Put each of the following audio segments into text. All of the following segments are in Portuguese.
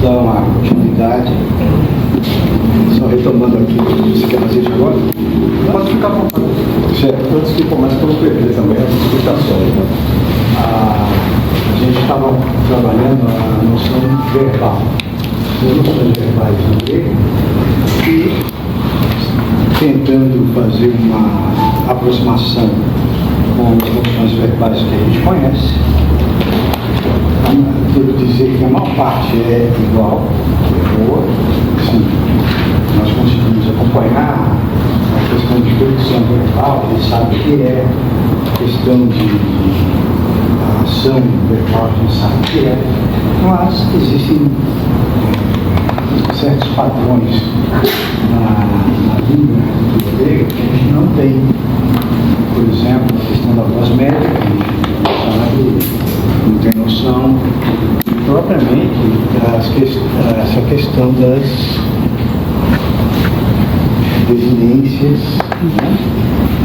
dar uma continuidade. Só retomando aqui, você quer fazer isso agora? Pode ficar à vontade. Certo. Antes que comece, para eu perder também as explicações. Né? A gente estava trabalhando a noção verbal. As noções verbais no grego e tentando fazer uma aproximação com as noções verbais que a gente conhece. Devo dizer que a maior parte é igual, é boa, sim. Nós conseguimos acompanhar a questão de produção verbal, a gente sabe o que é, a questão de ação verbal, a gente sabe o que é, mas existem certos padrões na língua grega que a gente não tem. Por exemplo, a questão da voz médica, a gente não tem noção. Propriamente, essa questão das desinências, né?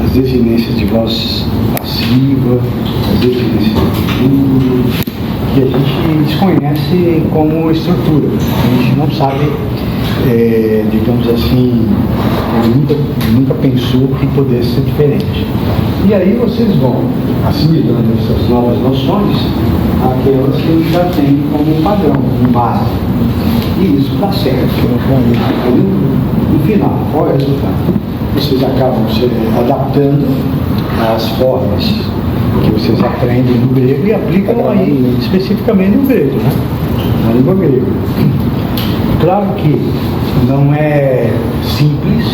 As desinências de voz passiva, as desinências de futuro, que a gente desconhece como estrutura. A gente não sabe, digamos assim, nunca pensou que pudesse ser diferente. E aí vocês vão assimilando essas novas noções àquelas que a gente já tem como padrão, como base. E isso dá certo. No final, qual é o resultado? Vocês acabam se adaptando às formas que vocês aprendem no grego e aplicam aí especificamente no grego, né? Na língua grega. Claro que não é simples,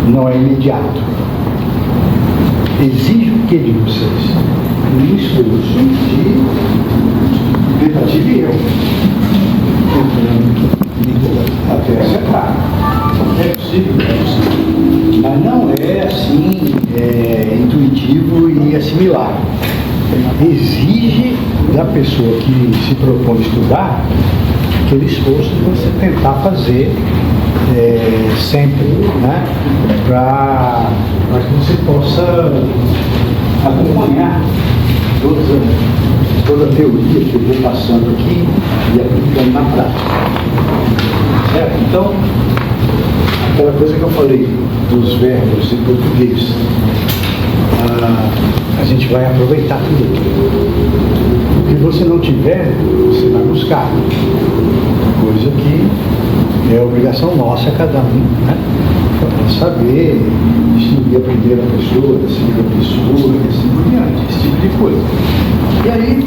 não é imediato. Exige o que de vocês? Um esforço de tentativa e erro. Até acertar. É possível, mas não é assim intuitivo e assimilar. Exige da pessoa que se propõe a estudar aquele esforço de você tentar fazer sempre, né? Para que você possa acompanhar toda a teoria que eu vou passando aqui e aplicando na prática. Certo? Então, aquela coisa que eu falei dos verbos em português, a gente vai aproveitar tudo aqui. O que você não tiver, você vai buscar. Coisa que é obrigação nossa, cada um, né? Para saber distinguir a primeira pessoa, a segunda pessoa, e assim por diante, esse tipo de coisa. E aí,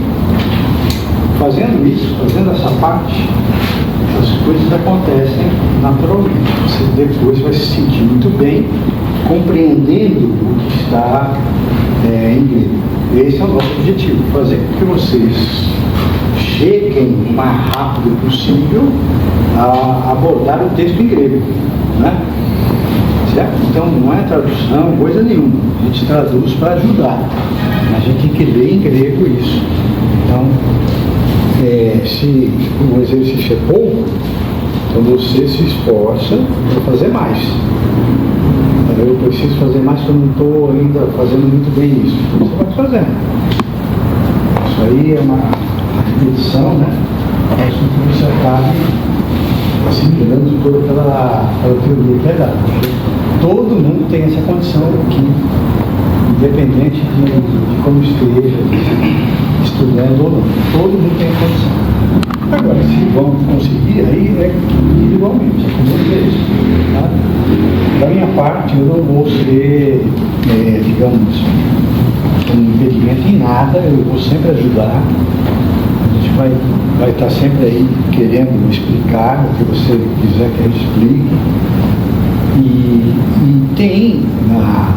fazendo isso, fazendo essa parte, as coisas acontecem naturalmente. Você depois vai se sentir muito bem compreendendo o que está em grego. Esse é o nosso objetivo, fazer com que vocês cheguem o mais rápido possível a abordar o texto em grego, né? Certo? Então não é tradução, coisa nenhuma. A gente traduz para ajudar. A gente tem que ler em grego isso. Então, se o exercício é pouco, então você se esforça para fazer mais. Eu preciso fazer mais porque eu não estou ainda fazendo muito bem isso. Então você vai fazendo. Isso aí é uma repetição, né? Para que você acabe assimilando toda aquela teoria que é dada. Todo mundo tem essa condição aqui, independente de como esteja estudando ou não. Todo mundo tem a condição. Agora, se vão conseguir, aí é individualmente, é como vocês. Tá? Da minha parte, eu não vou ser, digamos, um impedimento em nada, eu vou sempre ajudar. A gente vai estar sempre aí querendo explicar o que você quiser que eu explique. E tem na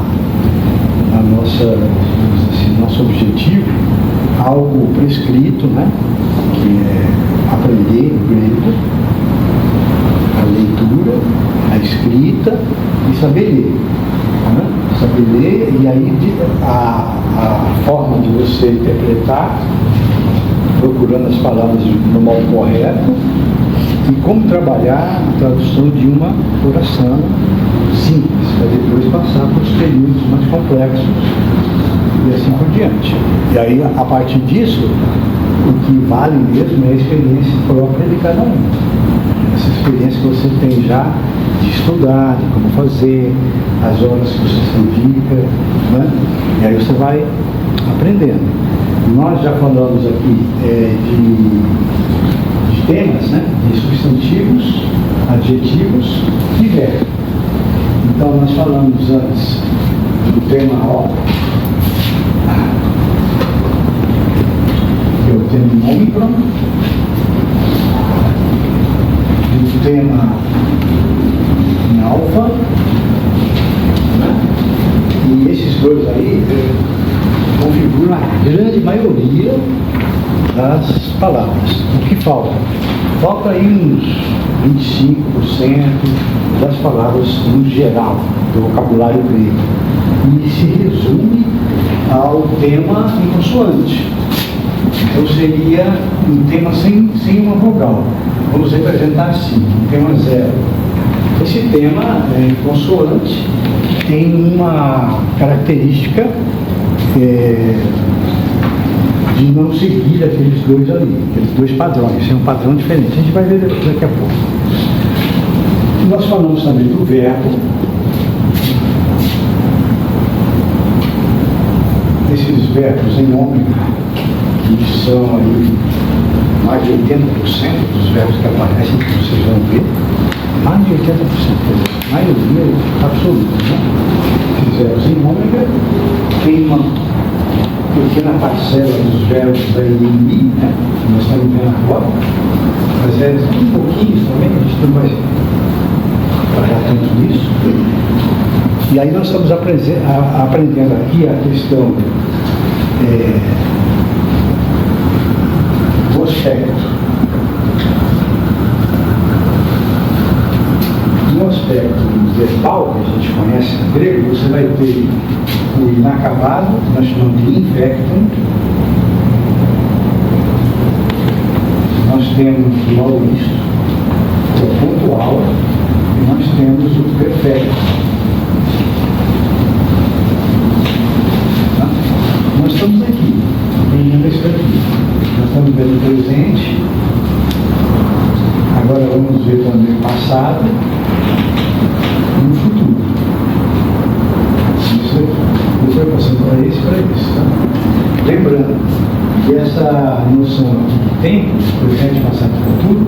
nosso objetivo algo prescrito, né? Que é aprender o grego, a leitura, a escrita e saber ler. Né? Saber ler, e aí a forma de você interpretar, procurando as palavras no modo correto, e como trabalhar a tradução de uma oração simples, para depois passar para os períodos mais complexos e assim por diante. E aí, a partir disso, o que vale mesmo é a experiência própria de cada um. experiência que você tem já de estudar, de como fazer, as horas que você se dedica, né? E aí você vai aprendendo. Nós já falamos aqui de temas, né? De substantivos, adjetivos e verbos. Então nós falamos antes do tema ó, que é o tema ômicron, do tema em alfa, né? E esses dois aí configuram a grande maioria das palavras. O que falta? Falta aí uns 25% das palavras no geral do vocabulário grego. E se resume ao tema em consoante. Então seria um tema sem uma vogal. Vamos representar assim, um tema zero. Esse tema em consoante tem uma característica de não seguir aqueles dois ali, aqueles dois padrões. É um padrão diferente. A gente vai ver daqui a pouco. Nós falamos também do verbo. Esses verbos em ômega, que são aí mais de 80% dos verbos que aparecem, que vocês vão ver, mais de 80%, a maioria absoluta, né? Esses verbos em ômega tem uma pequena parcela dos verbos aí em mi, né? Que nós estamos vendo agora, mas é um pouquinho também, a gente não vai trabalhar tanto nisso. E aí nós estamos aprendendo aqui a questão do aspecto. No aspecto verbal, que a gente conhece em grego, você vai ter o inacabado, nós chamamos de infectum. Nós temos o aoristo, que é o pontual, e nós temos o perfeito. Nós estamos aqui, vendo isso aqui. Nós estamos vendo o presente, agora vamos ver também o passado e o futuro. Isso vai passando para esse e para esse. Tá? Lembrando que essa noção de tempo, presente, passado e futuro,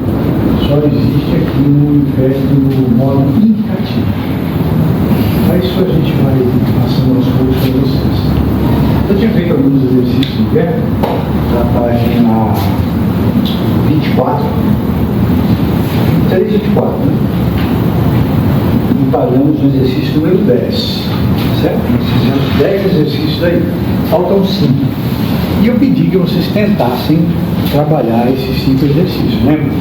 só existe aqui no modo indicativo. Mas isso a gente vai passando aos poucos para vocês. Eu tinha feito alguns exercícios de verbo, na página 24, 23 e 24, né? E paramos no exercício número 10, certo? Nós fizemos 10 exercícios aí, faltam 5. E eu pedi que vocês tentassem trabalhar esses 5 exercícios, lembra?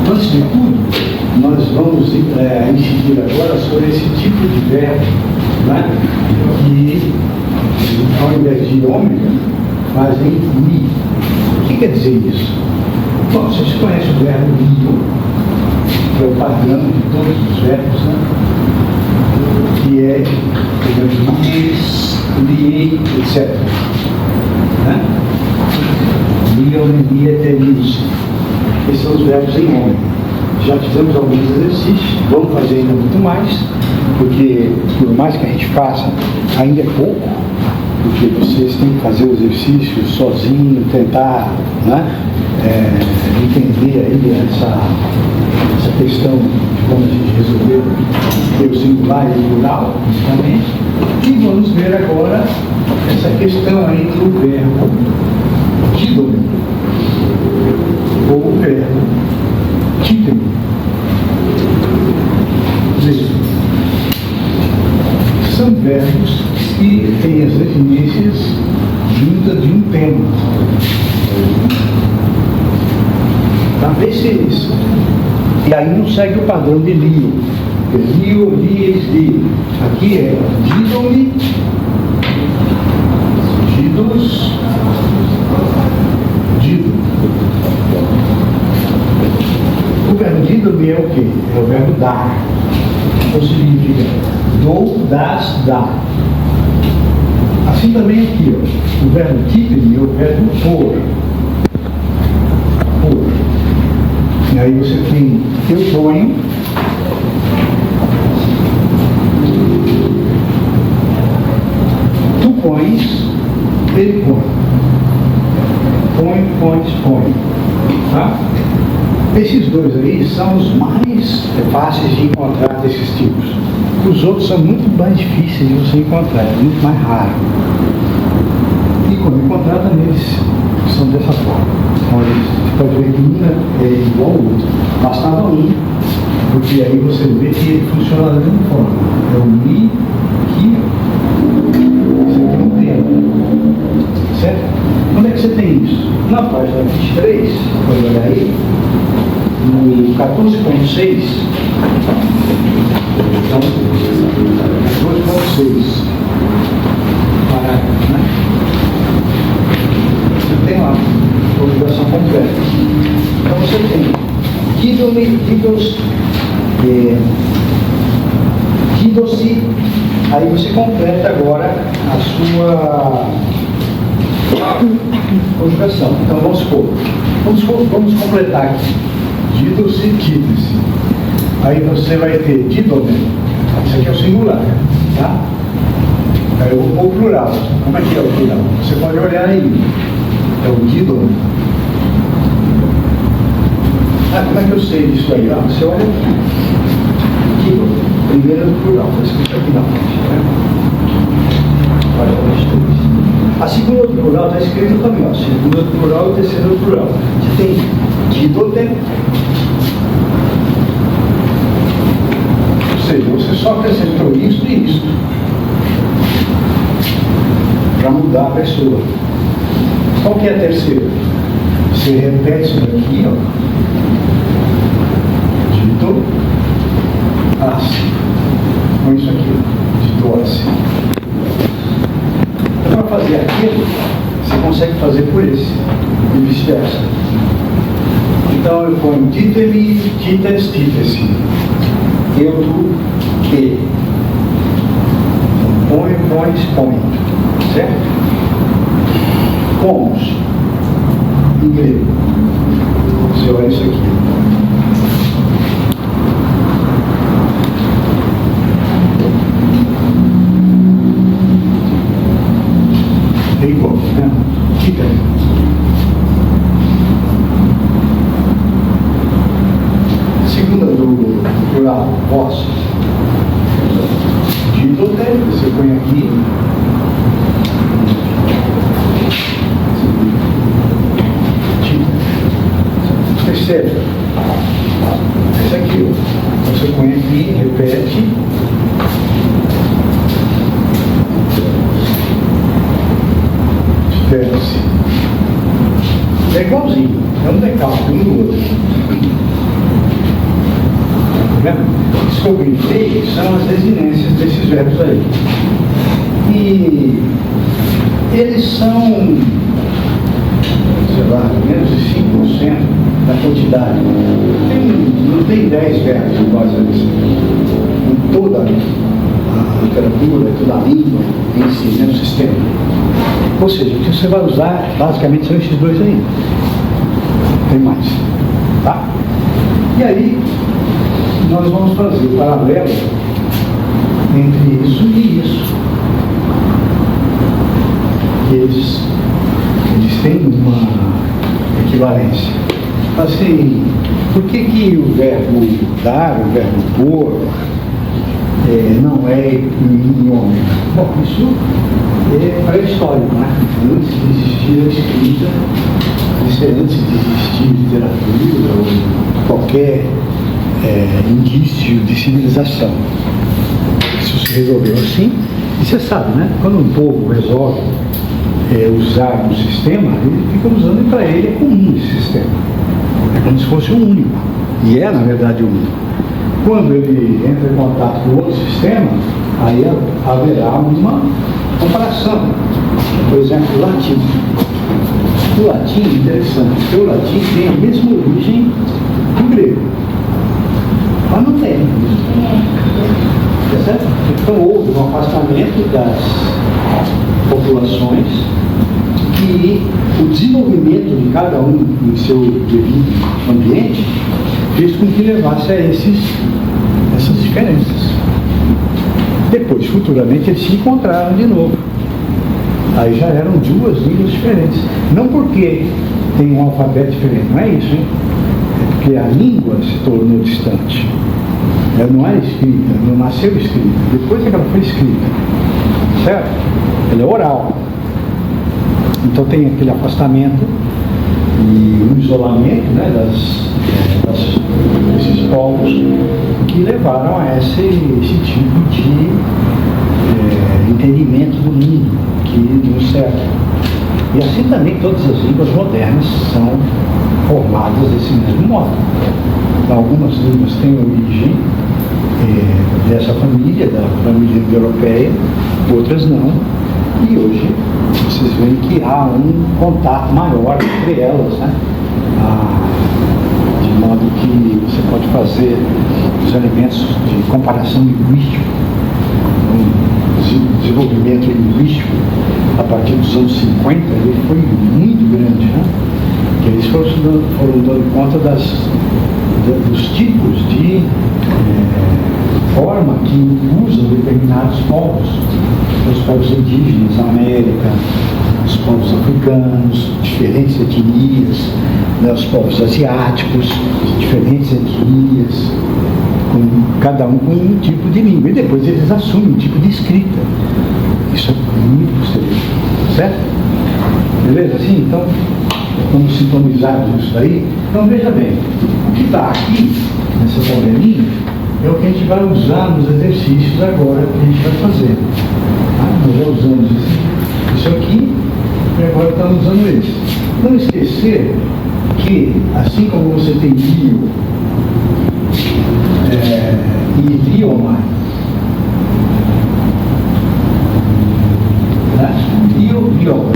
Antes de tudo, nós vamos incidir agora sobre esse tipo de verbo, né? Que ao invés de ômega, fazem mi. O que quer dizer isso? Bom, vocês conhecem o verbo lio, que é o padrão de todos os verbos, né? Que é, por exemplo, liei, etc. Né? Liam, lieteris. Esses são os verbos em ômega. Já fizemos alguns exercícios, vamos fazer ainda muito mais, porque por mais que a gente faça, ainda é pouco, porque vocês têm que fazer o exercício sozinho, tentar, né, entender aí essa questão de como a gente resolveu ter o singular e o plural, principalmente. E vamos ver agora essa questão aí do verbo título ou o verbo título. São verbos que têm as definições juntas de um tema. Talvez seja isso. E aí não segue o padrão de Lio. Lio, lies, li. Aqui é dido-me, didos, dido. O verbo dido-me é o quê? É o verbo dar. Então significa dou, das, dá. Assim também aqui, ó, o verbo títere é o verbo por. Por. E Aí você tem, eu ponho, tu pões, ele põe. Põe. Tá? Esses dois aí são os mais fáceis de encontrar desses tipos. Os outros são muito mais difíceis de você encontrar, é muito mais raro. E quando encontrar também eles são dessa forma. Então você pode ver que um é igual ao outro. Bastava um, porque aí você vê que ele funciona da mesma forma. É o Mi, aqui, isso aqui não tem. Certo? Onde é que você tem isso? Na página 23, pode olhar aí, no 14.6, então, 14.6, parágrafo, né? Você tem lá a configuração completa. Então você tem Guido-se, aí você completa agora a sua conjugação. Então vamos completar aqui. Dido-se, quite-se. Aí você vai ter didome. Isso aqui é o singular, tá? Aí eu vou pôr o plural. Como é que é o plural? Você pode olhar aí. É o didome. Como é que eu sei disso aí? Você olha aqui. Didome. Primeiro é do plural. Está escrito aqui na frente, né? Página 23. A segunda do plural está escrito também, ó. Segunda do plural e terceira do plural. Você tem didote. Ou seja, você só acrescentou isso e isso para mudar a pessoa. Qual que é a terceira? Você repete isso daqui, ó. Dito-se. Com isso aqui, dito-se. Para fazer aquilo, você consegue fazer por esse, e vice-versa. Então eu ponho dite-me, dites, dite-se. Eu, tu, que. Põe, pões, põe. Certo? Pomos. Em grego. Você olha isso aqui. É igual, né? Fica. Segunda do plural, vós. Didote, você põe aqui. Terceiro. Esse aqui, ó. Você põe aqui, repete. É igualzinho, é um decalque um do outro. Tá vendo? Isso que eu grifei são as desinências desses verbos aí. E eles são, sei lá, menos de 5% da quantidade. Não tem 10 verbos iguais a isso. Em toda a literatura, toda a língua em si, no sistema. Ou seja, o que você vai usar basicamente são esses dois aí. Tem mais. Tá? E aí, nós vamos fazer o paralelo entre isso e isso. Eles têm uma equivalência. Assim, por que o verbo dar, o verbo pôr, não é em homem? Bom, isso é pré-histórico, né? Antes de existir a escrita, antes de existir literatura ou qualquer indício de civilização. Isso se resolveu assim. E você sabe, né? Quando um povo resolve usar um sistema, ele fica usando e para ele é comum esse sistema. É como se fosse um único. E é, na verdade, o único. Quando ele entra em contato com outro sistema, aí haverá uma comparação. Por exemplo, o latim. O latim é interessante, porque o latim tem a mesma origem do grego. Mas não tem. Certo? Então houve um afastamento das populações que o desenvolvimento de cada um em seu devido ambiente fez com que levasse a essas diferenças. Depois, futuramente, eles se encontraram de novo. Aí já eram duas línguas diferentes. Não porque tem um alfabeto diferente, não é isso, hein? É porque a língua se tornou distante. Ela não era escrita, não nasceu escrita. Depois é que ela foi escrita. Certo? Ela é oral. Então tem aquele afastamento e o isolamento, né, desses povos que levaram a esse tipo de entendimento do mundo que deu certo. E assim também todas as línguas modernas são formadas desse mesmo modo. Então, algumas línguas têm origem dessa família, da família europeia, outras não. E hoje vocês veem que há um contato maior entre elas, né? De modo que você pode fazer os elementos de comparação linguística, um desenvolvimento linguístico a partir dos anos 50, ele foi muito grande, né? Que eles foram dando conta dos tipos de forma que usam determinados povos, os povos indígenas da América, os povos africanos, diferentes etnias, né, os povos asiáticos, diferentes etnias, cada um com um tipo de língua. E depois eles assumem um tipo de escrita. Isso é muito posterior, certo? Beleza? Assim, então, vamos sintonizar isso daí. Então, veja bem, o que está aqui, nessa tabelinha, é o que a gente vai usar nos exercícios agora que a gente vai fazer. Nós já usamos isso aqui e agora estamos usando esse. Não esquecer que, assim como você tem bio e bioma, bioma,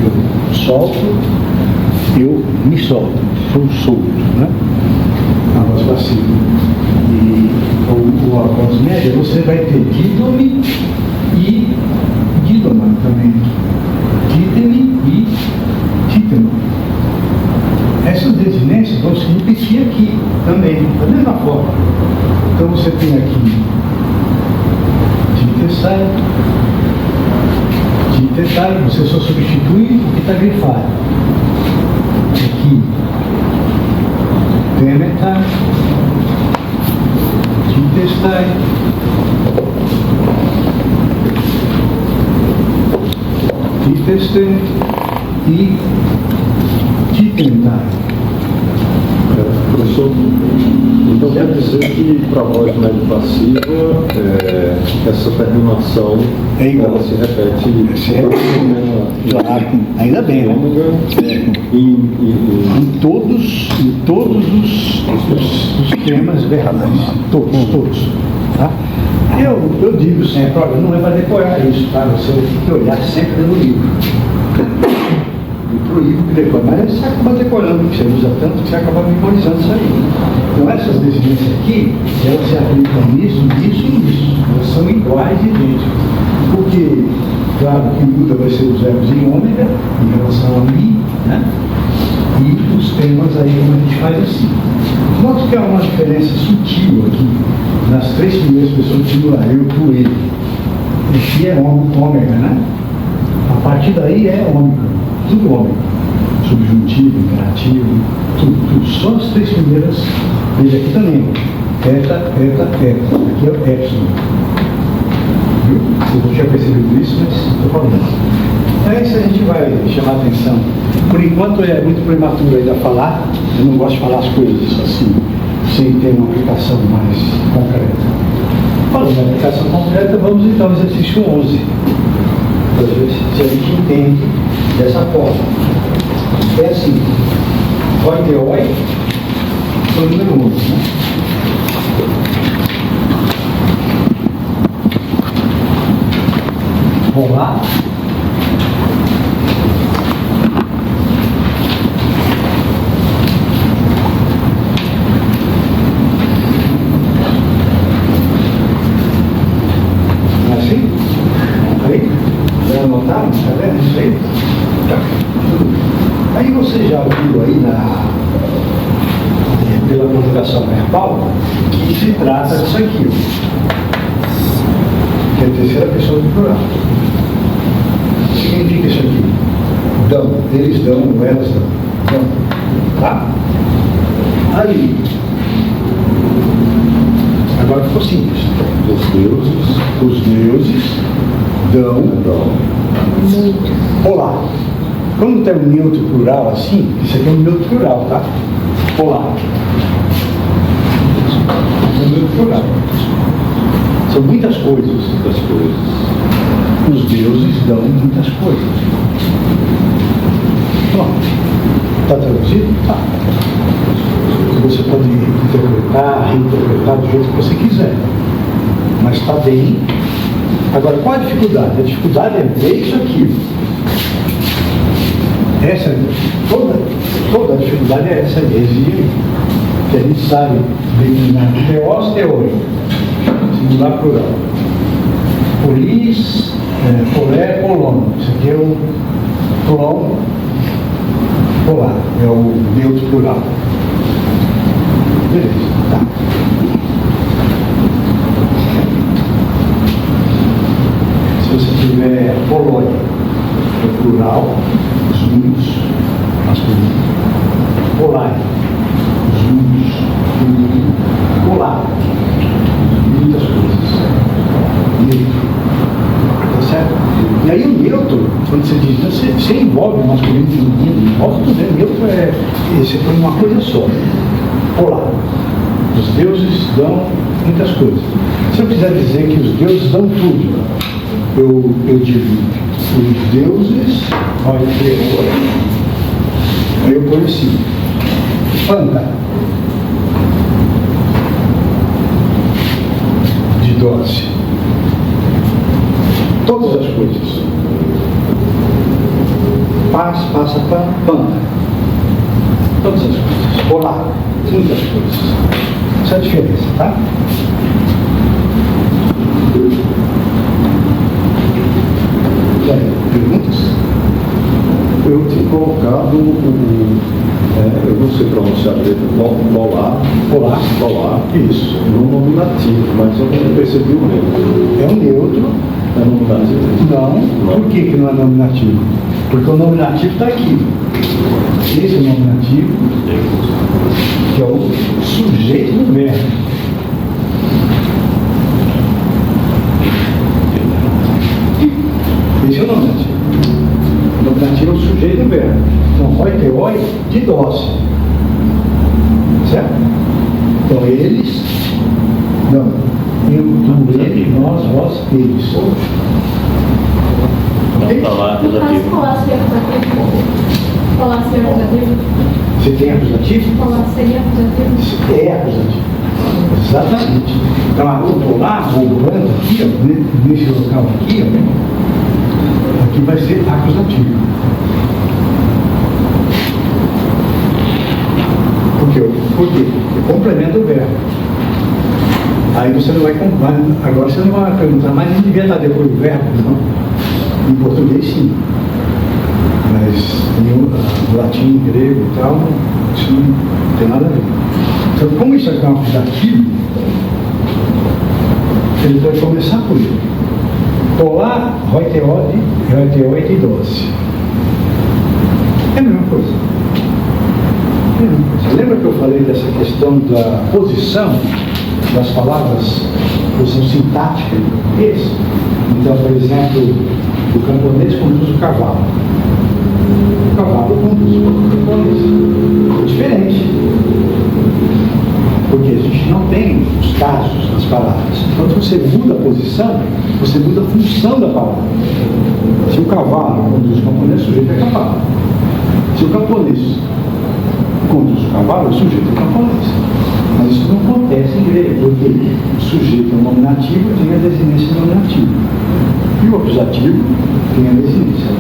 eu solto, eu me solto, sou solto, né? Na voz passiva. E a voz média você vai ter dídome e dídoma também. Dídeme e títema. Essas desinências vão se repetir aqui também, da mesma forma. Então você tem aqui títesai, títesai, você só substitui o que está grifado. Aqui, temetai, títesai, títeste e títentai. Professor, então quer dizer que para a voz médio passiva essa terminação ela se repete claro, ainda bem, né? Em todos os temas verbais, todos, tá? Eu digo sempre, olha, não é para decorar isso, tá? Você tem que olhar sempre no livro. Me proíbo que decore, mas você acaba decorando, porque você usa tanto que você acaba memorizando isso aí. Então essas desinências aqui, elas se aplicam nisso e nisso. Elas são iguais e idênticas. Porque, claro, o que muda vai ser os verbos em ômega, em relação a mi, né? E os temas aí, como a gente faz assim. Note que há uma diferença sutil aqui. Nas três primeiras pessoas do singular, eu, tu, ele. Aqui é ômega, né? A partir daí é ômega. Tudo ômega. Subjuntivo, imperativo, tudo. Só as três primeiras, veja aqui também. Eta. Aqui é o epsilon. Viu? Vocês não tinham percebido isso, mas estou falando. É isso que a gente vai chamar a atenção. Por enquanto é muito prematuro ainda falar. Eu não gosto de falar as coisas assim, sem ter uma aplicação mais concreta. Falando em aplicação concreta, vamos então ao exercício 11. Para ver se a gente entende dessa forma. É assim, oiteoi, foi o número 11, né? Rolar. Assim? Aí? educação verbal que se trata disso aqui, que é a terceira pessoa do plural. O que significa isso aqui? Dão, eles dão, elas dão. Então, tá? Aí, agora ficou simples. Os deuses dão. Olá. Quando tem um neutro plural assim, isso aqui é um neutro plural, tá? Olá. É um neutro plural. São muitas coisas. Os deuses dão muitas coisas. Pronto. Está traduzido? Tá. Você pode interpretar, reinterpretar do jeito que você quiser. Mas está bem. Agora, qual a dificuldade? A dificuldade é ver isso aqui. Essa, toda a dificuldade é essa heresia, que a gente sabe declinar teós, teórico, singular plural. Polis, polé, polono. Isso aqui é o polon, polar, é o neutro plural. Beleza, tá. Se você tiver Polônia, é plural, os muitos, masculino. Polar, os muitos, feminino. Polar, muitas coisas. Neutro, tá certo? E aí o neutro, quando você diz, você envolve o masculino e o feminino, envolve tudo, né? Neutro você põe uma coisa só. Polar. Os deuses dão muitas coisas. Se eu quiser dizer que os deuses dão tudo, eu digo, os deuses, aí eu ponho assim, Fanta, de dose, todas as coisas. Paz, passa para Fanta, todas as coisas. Polar, muitas coisas. Essa é a diferença, tá? E aí, perguntas? Eu tinha colocado eu não sei pronunciar direito, polar, isso, no nominativo, mas eu não percebi o neutro. É um neutro. É nominativo? Não. Por que não é nominativo? Porque o nominativo está aqui. Esse é o nominativo, que é o sujeito do verbo. Esse é o nominativo. O nominativo é o sujeito do verbo. Então, vai ter oi de dose. Certo? Então, eles, não. Eu, tu, ele, nós, vós, eles. Não, falar acusativo. Falar seria acusativo? Falar seria acusativo? Você tem acusativo? Falar seria acusativo? É acusativo. Exatamente. Então, eu estou lá, roubando aqui, ó, nesse local aqui, ó, aqui vai ser acusativo. Por quê? Porque complementa o verbo. Aí você não vai comprar, agora você não vai perguntar, mas não devia estar depois do verbo, não. Em português sim. Mas no latim, grego e tal, isso não tem nada a ver. Então, como isso aqui é um acusativo, ele vai começar por ele. Polar, roiteode, roiteoide e doce. É a mesma coisa. É a mesma coisa. Lembra que eu falei dessa questão da posição das palavras, posição sintática em português? Então, por exemplo, o camponês conduz o cavalo. O cavalo conduz o camponês. É diferente. Porque a gente não tem os casos nas palavras. Quando você muda a posição, você muda a função da palavra. Se o cavalo conduz o camponês, o sujeito é cavalo. Se o camponês conduz o cavalo, o sujeito é camponês. Mas isso não acontece em grego, porque o sujeito é o nominativo tem a desinência nominativa. E o acusativo tem a desinência.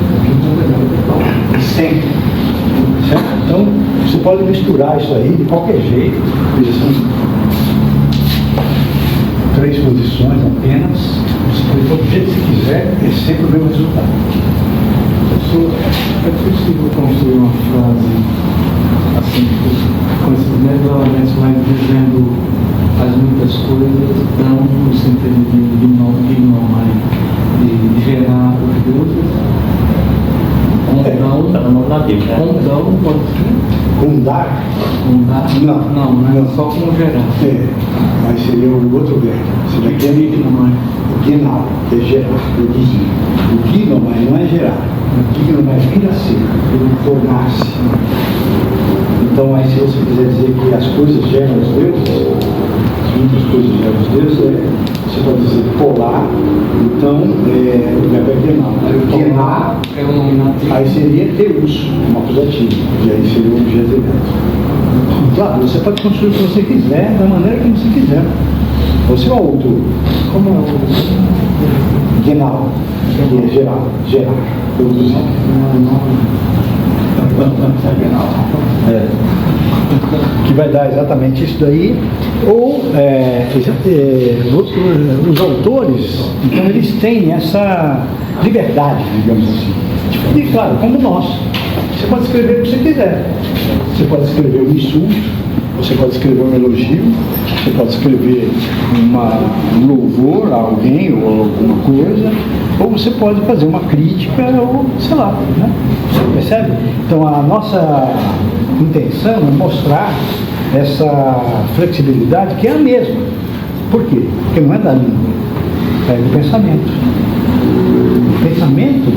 Sempre. Certo? Então, você pode misturar isso aí de qualquer jeito. São 3 posições apenas. Você pode pôr do jeito que você quiser, é sempre o mesmo resultado. É possível construir uma frase assim, com esse método provavelmente vai dizendo faz muitas coisas, não no sentido de gnoma, de gerar os deuses. Tá no nome nativo, né? Condão pode ser? Condar? Condar? Não. Não, só com gerar. Mas seria o outro verbo. Seria gnal, que é gerar, produzir. O gnoma não é gerar. O gnoma é vir a ser, tornar-se. Então, aí, se você quiser dizer que as coisas geram os deuses, muitas coisas geram os deuses, você pode dizer polar, então o verbo é gnal. Gnar é um nominativo. aí seria teus, um acusativo, e aí seria o objeto direto. Claro, você pode construir o que você quiser, da maneira que você quiser. Você é o autor. Como é o Gnal, que é gerar, produzir. Que vai dar exatamente isso daí. Ou os autores, então eles têm essa liberdade, digamos assim. E claro, como nós. Você pode escrever o que você quiser. Você pode escrever um insulto, você pode escrever um elogio, você pode escrever um louvor a alguém ou alguma coisa, ou você pode fazer uma crítica, ou sei lá, né? Você percebe? Então a nossa intenção é mostrar essa flexibilidade que é a mesma. Por quê? Porque não é da língua, é do pensamento. O pensamento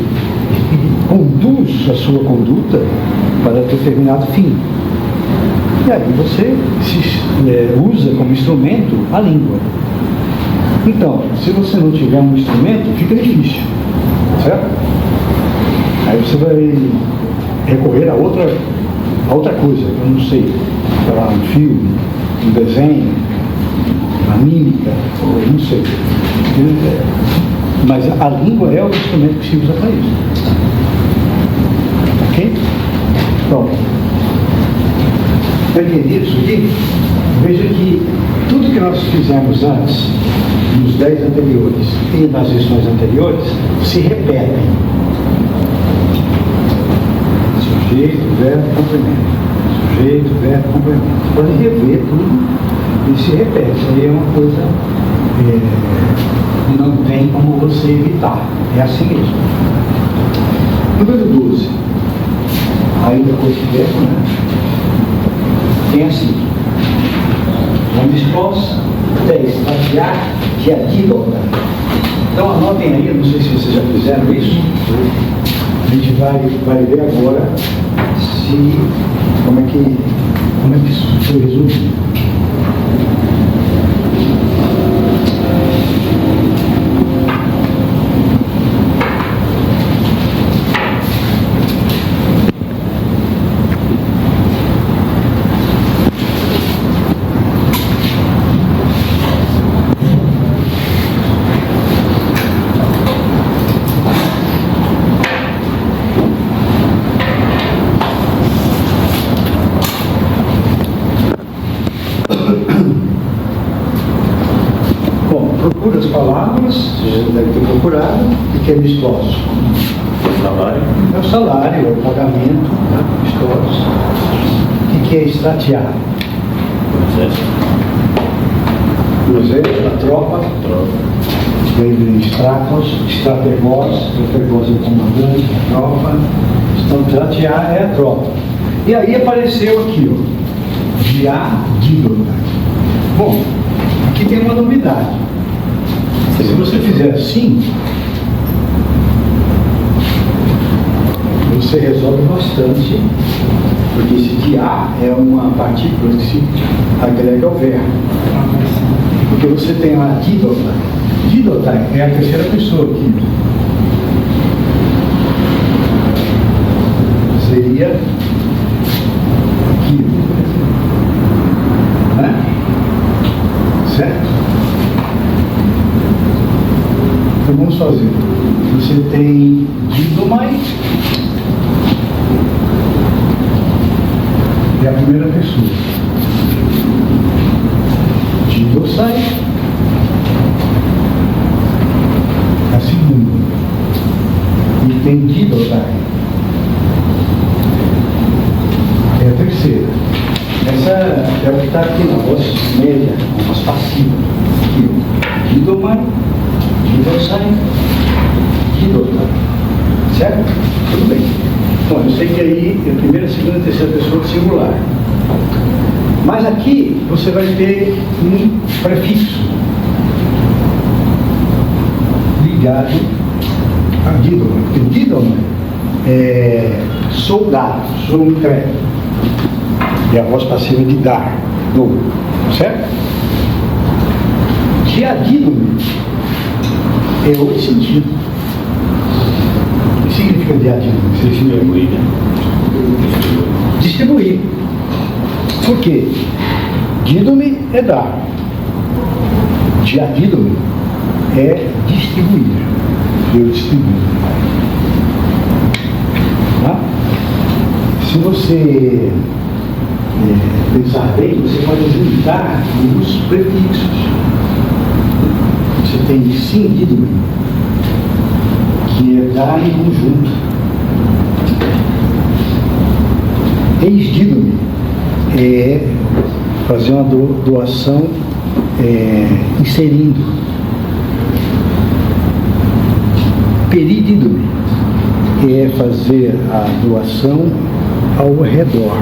conduz a sua conduta para determinado fim. E aí você usa como instrumento a língua. Então, se você não tiver um instrumento, fica difícil, certo? Aí você vai recorrer a outra coisa, eu não sei, sei lá, um filme, um desenho, uma mímica, ou não sei. Mas a língua é o instrumento que se usa para isso. Ok? Pronto. Para entender isso aqui, veja que tudo que nós fizemos antes, nos 10 anteriores e nas lições anteriores, se repetem. Sujeito, verbo, complemento. Sujeito, verbo, complemento. Você pode rever tudo e se repete. Aí é uma coisa que não tem como você evitar. É assim mesmo. Número 12. Ainda com esse verbo, né? Tem assim. Vamos expor 10. Basear que é dílota. Então anotem aí, eu não sei se vocês já fizeram isso. A gente vai ver agora como é que isso foi resolvido. Procura as palavras, você deve ter procurado, o que é vistoso? Salário. É o salário, é o pagamento, né? Vistoso. O que é estratear? O exército, a tropa. Vem de estratos, estrategós, estrategós é o comandante, a tropa. Então, estratear é a tropa. E aí apareceu aqui, ó, diadídota. Bom, aqui tem uma novidade. Se você fizer assim, você resolve bastante, porque esse dia é uma partícula que se agrega ao verbo. Porque você tem a dídota. Dídota é a terceira pessoa aqui. Seria aqui. Né? Certo? Então vamos fazer. Você tem dídomai, é a primeira pessoa. Dídosai, a segunda. E tem dídosai, é a terceira. Essa é o que está aqui na voz média, na voz passiva. Aqui, Guidomai, Guidosai, Guidotai. Certo? Tudo bem. Bom, eu sei que aí é a primeira, segunda e terceira pessoa do singular. Mas aqui você vai ter um prefixo ligado a Guidomai. Porque Guidomai é soldado, sou entregue. E a voz passiva de dar, dou. Certo? Diadídome é outro sentido. O que significa diadídome? Distribuir, né? Distribuir. Por quê? Dídome é dar. Diadídome é distribuir. Eu distribuo. Tá? Se você pensar bem, você pode juntar os prefixos. Você tem sindídome, que é dar em conjunto. Ex-dídome é fazer uma doação inserindo. Peridídome é fazer a doação ao redor.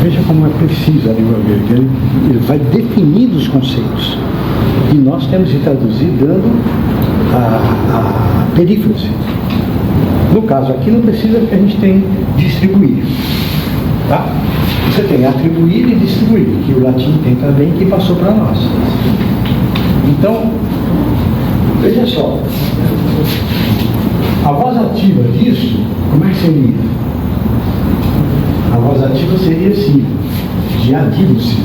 Veja como é precisa a língua grega. Ele vai definindo os conceitos. E nós temos que traduzir dando a perífrase. No caso aqui não precisa, porque a gente tem distribuir. Tá? Você tem atribuir e distribuir, que o latim tem também, que passou para nós. Então, veja só. A voz ativa disso, como é que seria? A voz ativa seria assim, diadido-se.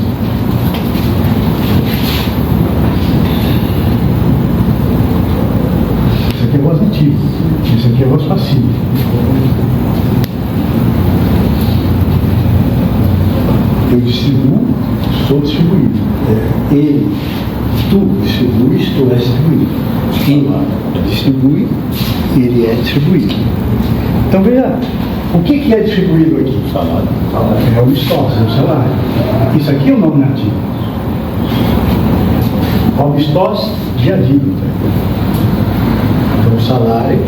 Isso aqui é voz ativa, isso aqui é voz passiva. Eu distribuo, sou distribuído. Ele, tu distribuis, tu és distribuído. Ele distribui, ele é distribuído. Então veja, o que é distribuído aqui? Salário. É o stós, é o salário. Isso aqui é o nominativo. O stós diadídimo. Então o salário,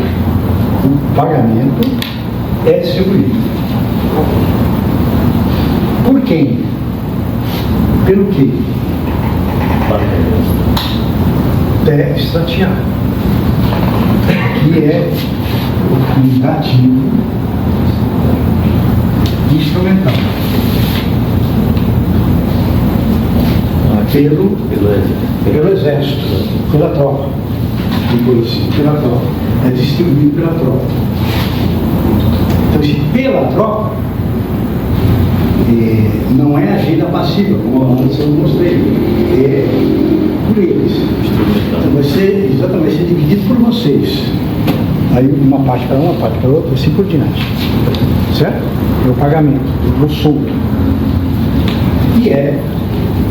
o pagamento é distribuído. Por quem? Pelo quê? É estratear. Que é o indicativo instrumental. Pelo exército, pela tropa. Pela tropa. É distribuído pela tropa. Então, se pela tropa, não é agenda passiva, como antes eu mostrei, é por eles. Então vai ser, exatamente, vai ser dividido por vocês. Aí uma parte para uma parte para outra, assim por diante. Certo? É o pagamento, o soldo. E é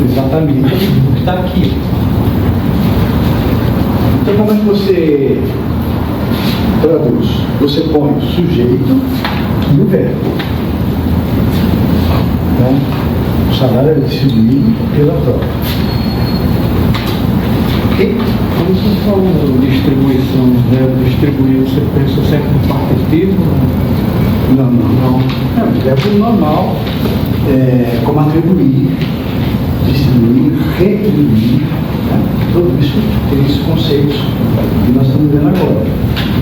exatamente o que está aqui. Então como é que você traduz? Você põe o sujeito e o verbo. Então, o salário é distribuído pela troca. Ok? Quando você falou distribuição, né? Distribuir, você pensa sempre no partitivo? Não. É um verbo normal, como atribuir, distribuir, retribuir. Né? Tudo isso tem esses conceitos que nós estamos vendo agora.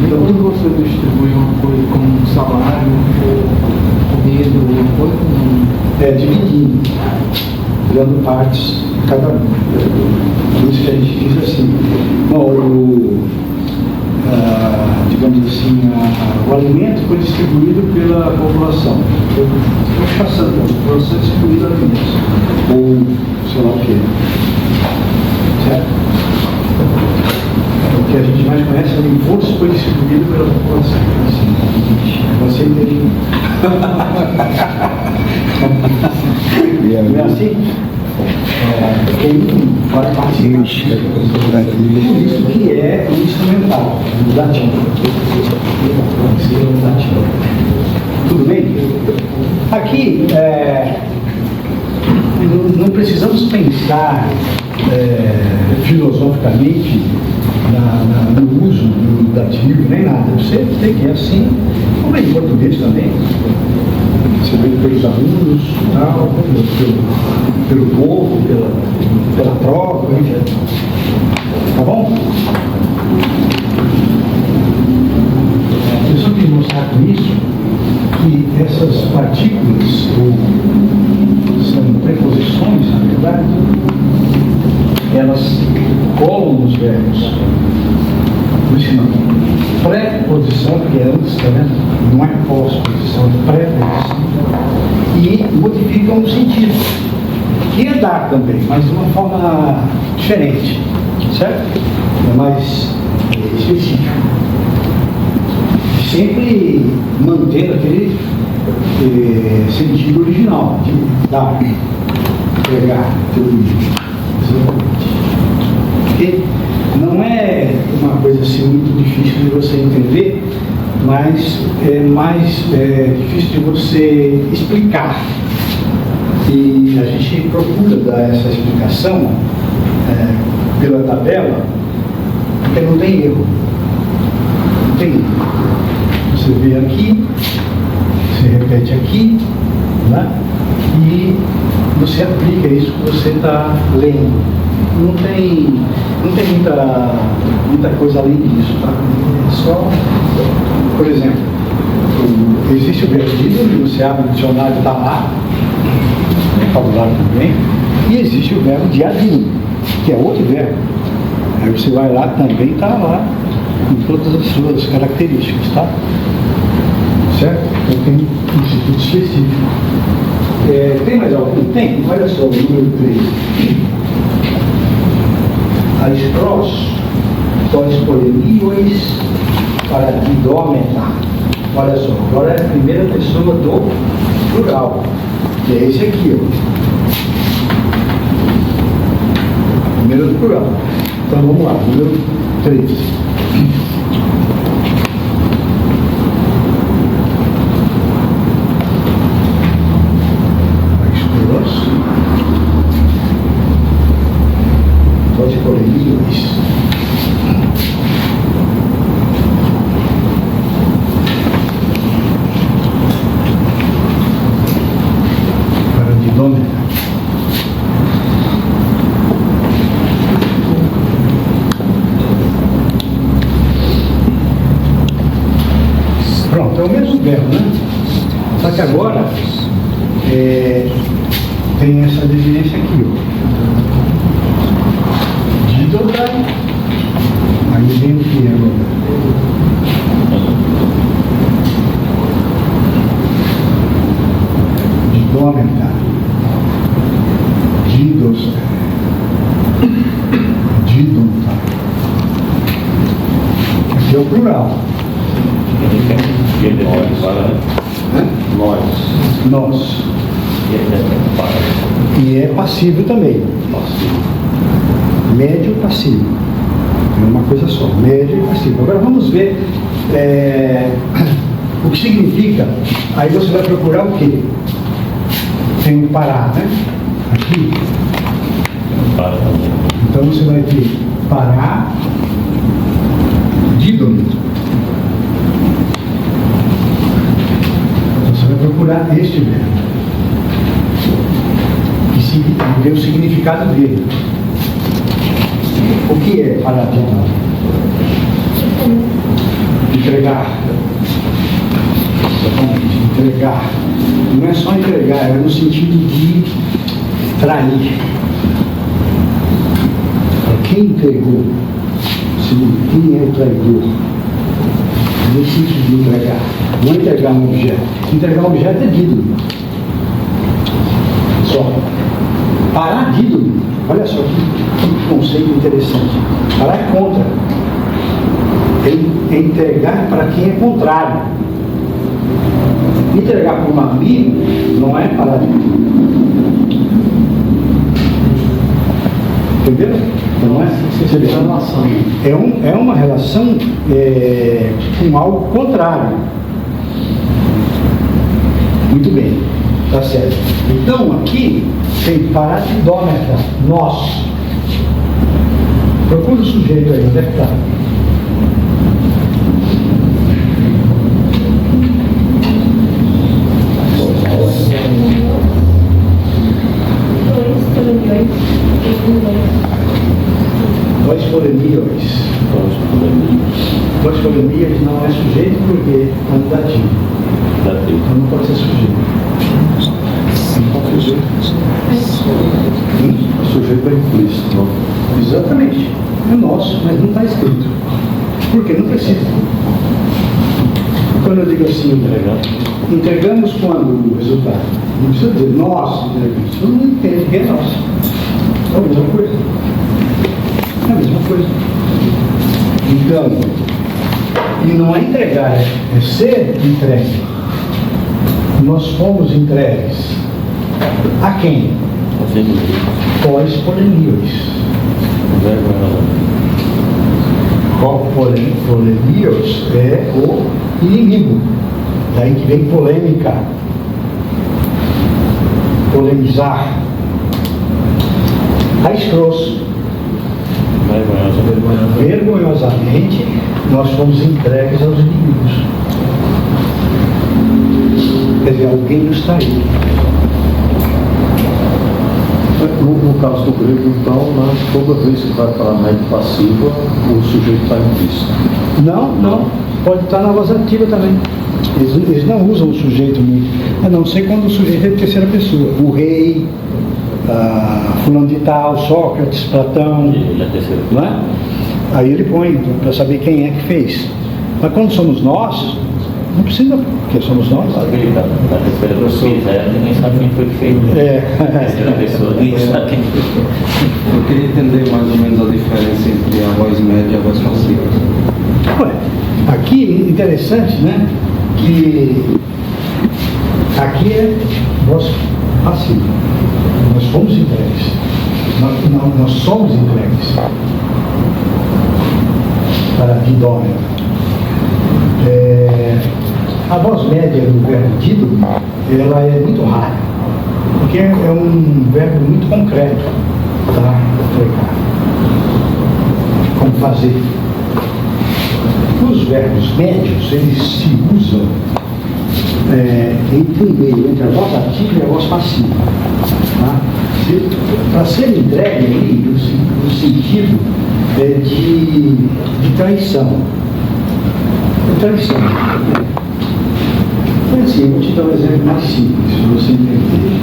Então, quando você distribui uma coisa como um salário, ou comida, alguma coisa, dividindo, dando partes a cada um. Por isso que a gente diz assim, digamos assim, o alimento foi distribuído pela população. Foi passando pela população distribuído alimentos. Ou sei lá o quê. Certo? O que a gente mais conhece é o imposto foi distribuído pela população. Assim, você entende? Não é assim? Tem para participar. Isso que é o instrumental, o latim. Tudo bem? Aqui, precisamos pensar filosoficamente no uso do dativo, nem nada. Você tem que ir assim, como é em português também. Você vê pelos alunos, tal, pelo povo, pela prova, enfim. Tá bom? Eu só queria mostrar com isso que essas partículas são preposições, na verdade, elas colam nos verbos. Por isso não. Pré-posição, porque é antes, tá vendo? Não é pós-posição, é pré-posição. E modificam o sentido. Que é dar também, mas de uma forma diferente. Certo? É mais específico. Sempre mantendo aquele sentido original de dar, pegar, porque não é uma coisa assim muito difícil de você entender, mas é mais difícil de você explicar. E a gente procura dar essa explicação pela tabela, porque não tem erro. Não tem erro. Você vê aqui, você repete aqui, né? E você aplica isso que você está lendo. Não tem muita coisa além disso, tá? É só, por exemplo, existe o verbo dídimo, você abre o dicionário e está lá, vocabulário também, e existe o verbo diadimo, que é outro verbo. Aí você vai lá, também está lá, com todas as suas características, tá? Certo? Então tem um instituto específico. Tem mais algum? Tem. Olha só, o número 3. As prós, pós polemios para didômeta. Olha só, agora é a primeira pessoa do plural, que é esse aqui, ó. Primeiro do plural. Então vamos lá, número 3. Pode polemios. Para didômeta. Pronto, é o mesmo verbo, né? Só que agora tem essa desinência aqui, ó. Dídota, aí vem o que agora? Didômeta. Dídos. Dídota. Aqui é o plural. Nós. E é passivo também. Médio e passivo. É uma coisa só. Médio e passivo. Agora vamos ver o que significa. Aí você vai procurar o quê? Tem um parar, né? Aqui. Então você vai ter parar, dídome. Então você vai procurar este verbo. Que ver o significado dele. O que é parar dídome? Entregar. Entregar. Não é só entregar, é no sentido de trair. Quem entregou? Quem é o traidor? Nesse sentido de entregar. Não entregar um objeto. Entregar um objeto é dídome. Só. Parar dídome. Olha só que conceito interessante. Parar é contra. É entregar para quem é contrário. Entregar para um amigo não é parar dídome. Entendeu? Não é uma relação com algo contrário. Muito bem. Tá certo. Então aqui tem paratidômetra, nós. Procura o sujeito aí, onde é que está? Dois polemios. Dois polemios não é sujeito porque é dativo. Então não pode ser sujeito. O sujeito é implícito, não? Exatamente. É nosso, mas não está escrito. Por quê? Não precisa. Quando eu digo assim, entregamos quando o resultado? Não precisa dizer nós entregamos. Todo mundo entende que é nosso. É a mesma coisa. É a mesma coisa. Então, e não é entregar, é ser entregue. Nós fomos entregues. A quem? Pois polemios. Polemios é o inimigo. Daí que vem polêmica. Polemizar. Aiscrosso. Vergonhosamente, nós fomos entregues aos inimigos. Quer dizer, alguém nos traiu. No caso do grego, então, toda vez que vai para a média passiva, o sujeito está implícito. Não. Pode estar na voz ativa também. Eles não usam o sujeito muito. A não ser quando o sujeito é de terceira pessoa. O rei, fulano de tal, Sócrates, Platão. Não é? Aí ele põe para saber quem é que fez. Mas quando somos nós, não precisa, porque somos nós. Na terceira pessoa, ninguém sabe quem foi que fez. Terceira pessoa, ninguém sabe quem foi. Eu queria entender mais ou menos a diferença entre a voz média e a voz passiva. Ué, aqui, interessante, né? Que aqui é voz passiva. Nós fomos entregues. Nós somos entregues para a idômeta. A voz média do verbo tido, ela é muito rara, porque é um verbo muito concreto, tá? Como fazer. Os verbos médios, eles se usam entre o meio, entre a voz ativa e a voz passiva. Tá? Para ser entregue ali, no sentido de traição. Traição. Então, assim, eu vou te dar um exemplo mais simples, para você entender.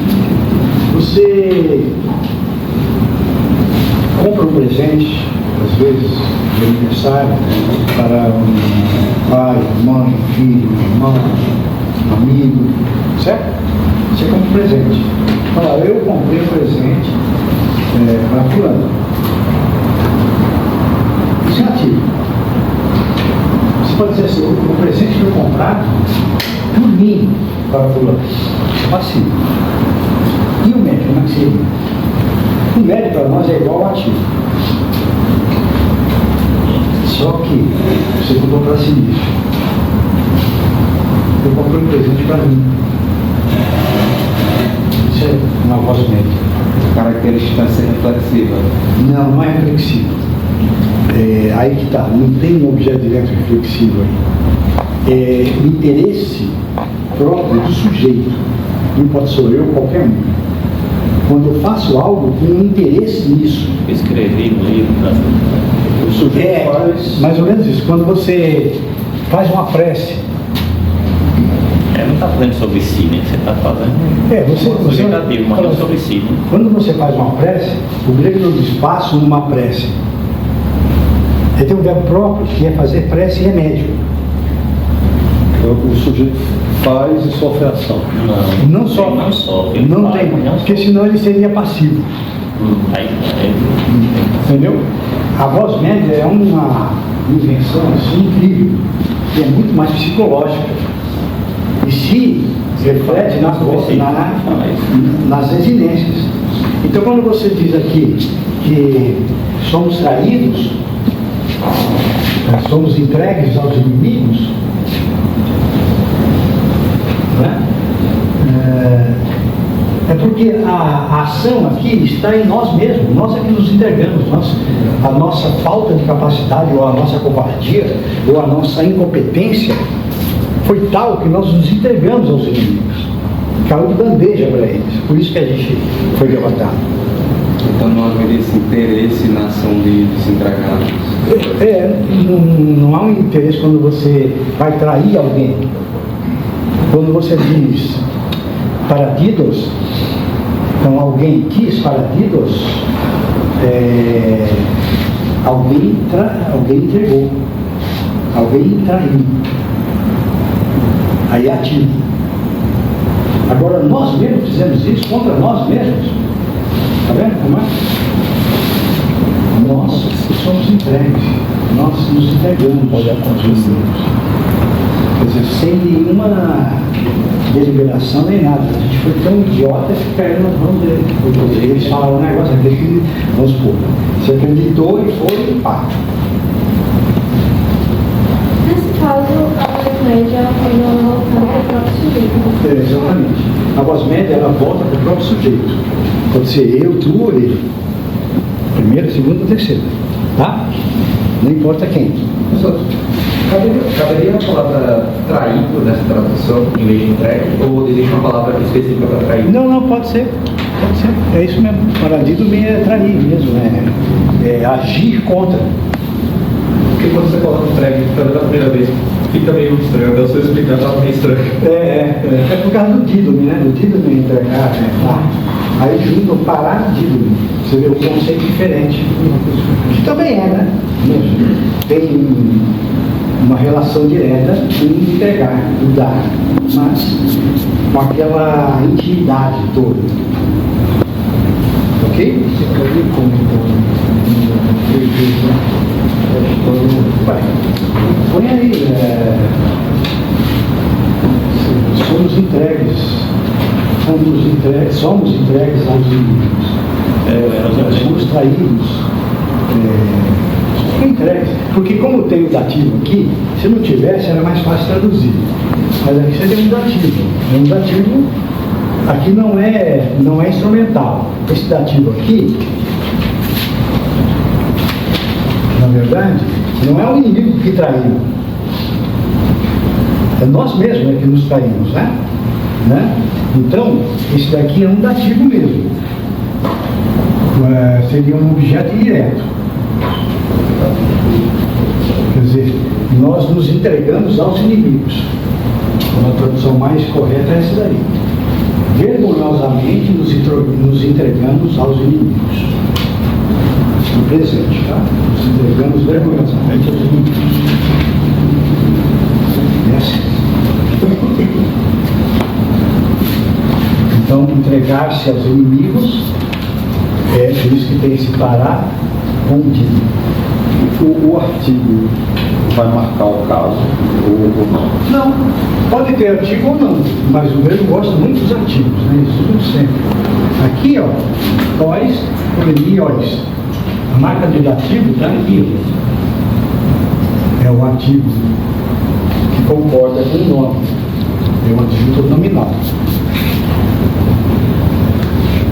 Você compra um presente, às vezes, de aniversário, para um pai, mãe, filho, irmão, amigo, certo? Você compra um presente. Fala, eu comprei um presente para fulano. Isso é ativo. Você pode dizer assim, o presente foi comprado por mim para fulano. Passivo. E o médio, como é que seria? O médio para nós é igual ao ativo. Só que você comprou para si mesmo. Eu comprei um presente para mim. Isso é uma voz média. A característica é ser reflexiva. Não é reflexivo. Aí que está, não tem um objeto direto reflexivo aí. O interesse próprio do sujeito, não pode ser eu, qualquer um. Quando eu faço algo com um interesse nisso. Escrevi no livro, O sujeito faz mais ou menos isso. Quando você faz uma prece. Não está falando sobre si, né? Você está fazendo. Você mas não sobre si, né? Quando você faz uma prece, o grego não diz faço uma prece. Ele tem um verbo próprio que é fazer prece e remédio. Então, o sujeito faz e sofre ação. Não sofre. Não tem, porque senão ele seria passivo. Entendeu? A voz média é uma invenção assim, incrível, que é muito mais psicológica. E se reflete nas residências. Então, quando você diz aqui que somos traídos, somos entregues aos inimigos, né? porque a ação aqui está em nós mesmos, nós é que nos entregamos, a nossa falta de capacidade, ou a nossa covardia, ou a nossa incompetência, foi tal que nós nos entregamos aos inimigos. Caiu de bandeja para eles, por isso que a gente foi derrotado. Então não haveria esse interesse na ação de se entregar? Não há um interesse quando você vai trair alguém. Quando você diz paradidos, então alguém quis paradidos, alguém entregou, alguém traiu. Aí é ativo. Agora nós mesmos fizemos isso contra nós mesmos. Está vendo como é? Nós somos entregues, nós nos entregamos aos inimigos. Quer dizer, sem nenhuma deliberação nem nada. A gente foi tão idiota que caiu nas mãos dele. Eles falaram um negócio aqui, vamos supor, você acreditou e foi e pá. Nesse caso, a voz média ela volta para o próprio sujeito. Exatamente. A voz média ela volta para o próprio sujeito. Pode ser eu, tu ou ele. Primeira, segunda, terceira. Tá? Não importa quem. Caberia a palavra traído nessa tradução em vez de entregue? Ou existe uma palavra específica para traído? Não, pode ser. Pode ser. É isso mesmo. Paradido é trair mesmo. É agir contra. Porque quando você coloca entregue pela primeira vez, fica meio estranho. Até você explicar, estava meio estranho. É por causa do dídome, né? Do dídome entregar, né? Tá. Aí junto o paradido, você vê um conceito diferente. Que também é, né? Tem uma relação direta em entregar, em dar, mas com aquela intimidade toda. Ok? Você pode ir comentando. Põe aí, somos entregues aos inimigos. Somos traídos. Entregues. Porque como tem o dativo aqui, se não tivesse era mais fácil traduzir. Mas aqui você tem um dativo. Um dativo aqui não é instrumental. Esse dativo aqui, na verdade, não é o inimigo que traiu. É nós mesmos que nos traímos, né? Então, esse daqui é um dativo mesmo. Seria um objeto direto. Quer dizer, nós nos entregamos aos inimigos. Uma tradução mais correta é essa daí. Vergonhosamente nos entregamos aos inimigos. No presente, tá? Nos entregamos vergonhosamente aos inimigos. Então, entregar-se aos inimigos é por isso que tem esse parar contínuo. O artigo vai marcar o caso ou não? Não, pode ter artigo ou não, mas o grego gosta muito dos artigos, né? Isso tudo sempre. Aqui, ó, ois, ois. A marca de dativo está aqui. É o artigo que concorda com o nome. É um adjunto nominal.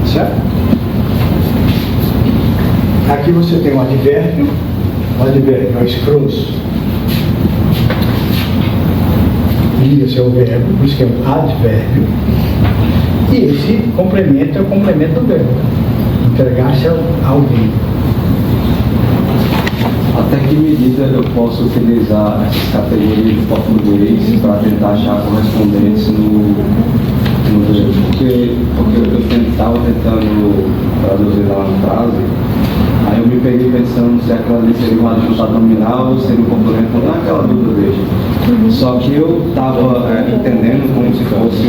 Certo? Aqui você tem o advérbio é o escroso. E esse é o verbo, por isso que é um advérbio. E esse complemento é o complemento do verbo. Entregar-se a alguém. Até que medida eu posso utilizar essas categorias de português para tentar achar correspondentes no grego? Porque eu estava tentando traduzir lá na frase, aí eu me peguei pensando se aquela ali seria um adjunto nominal ou seria um complemento, não é aquela dúvida dele. Só que eu estava entendendo como se fosse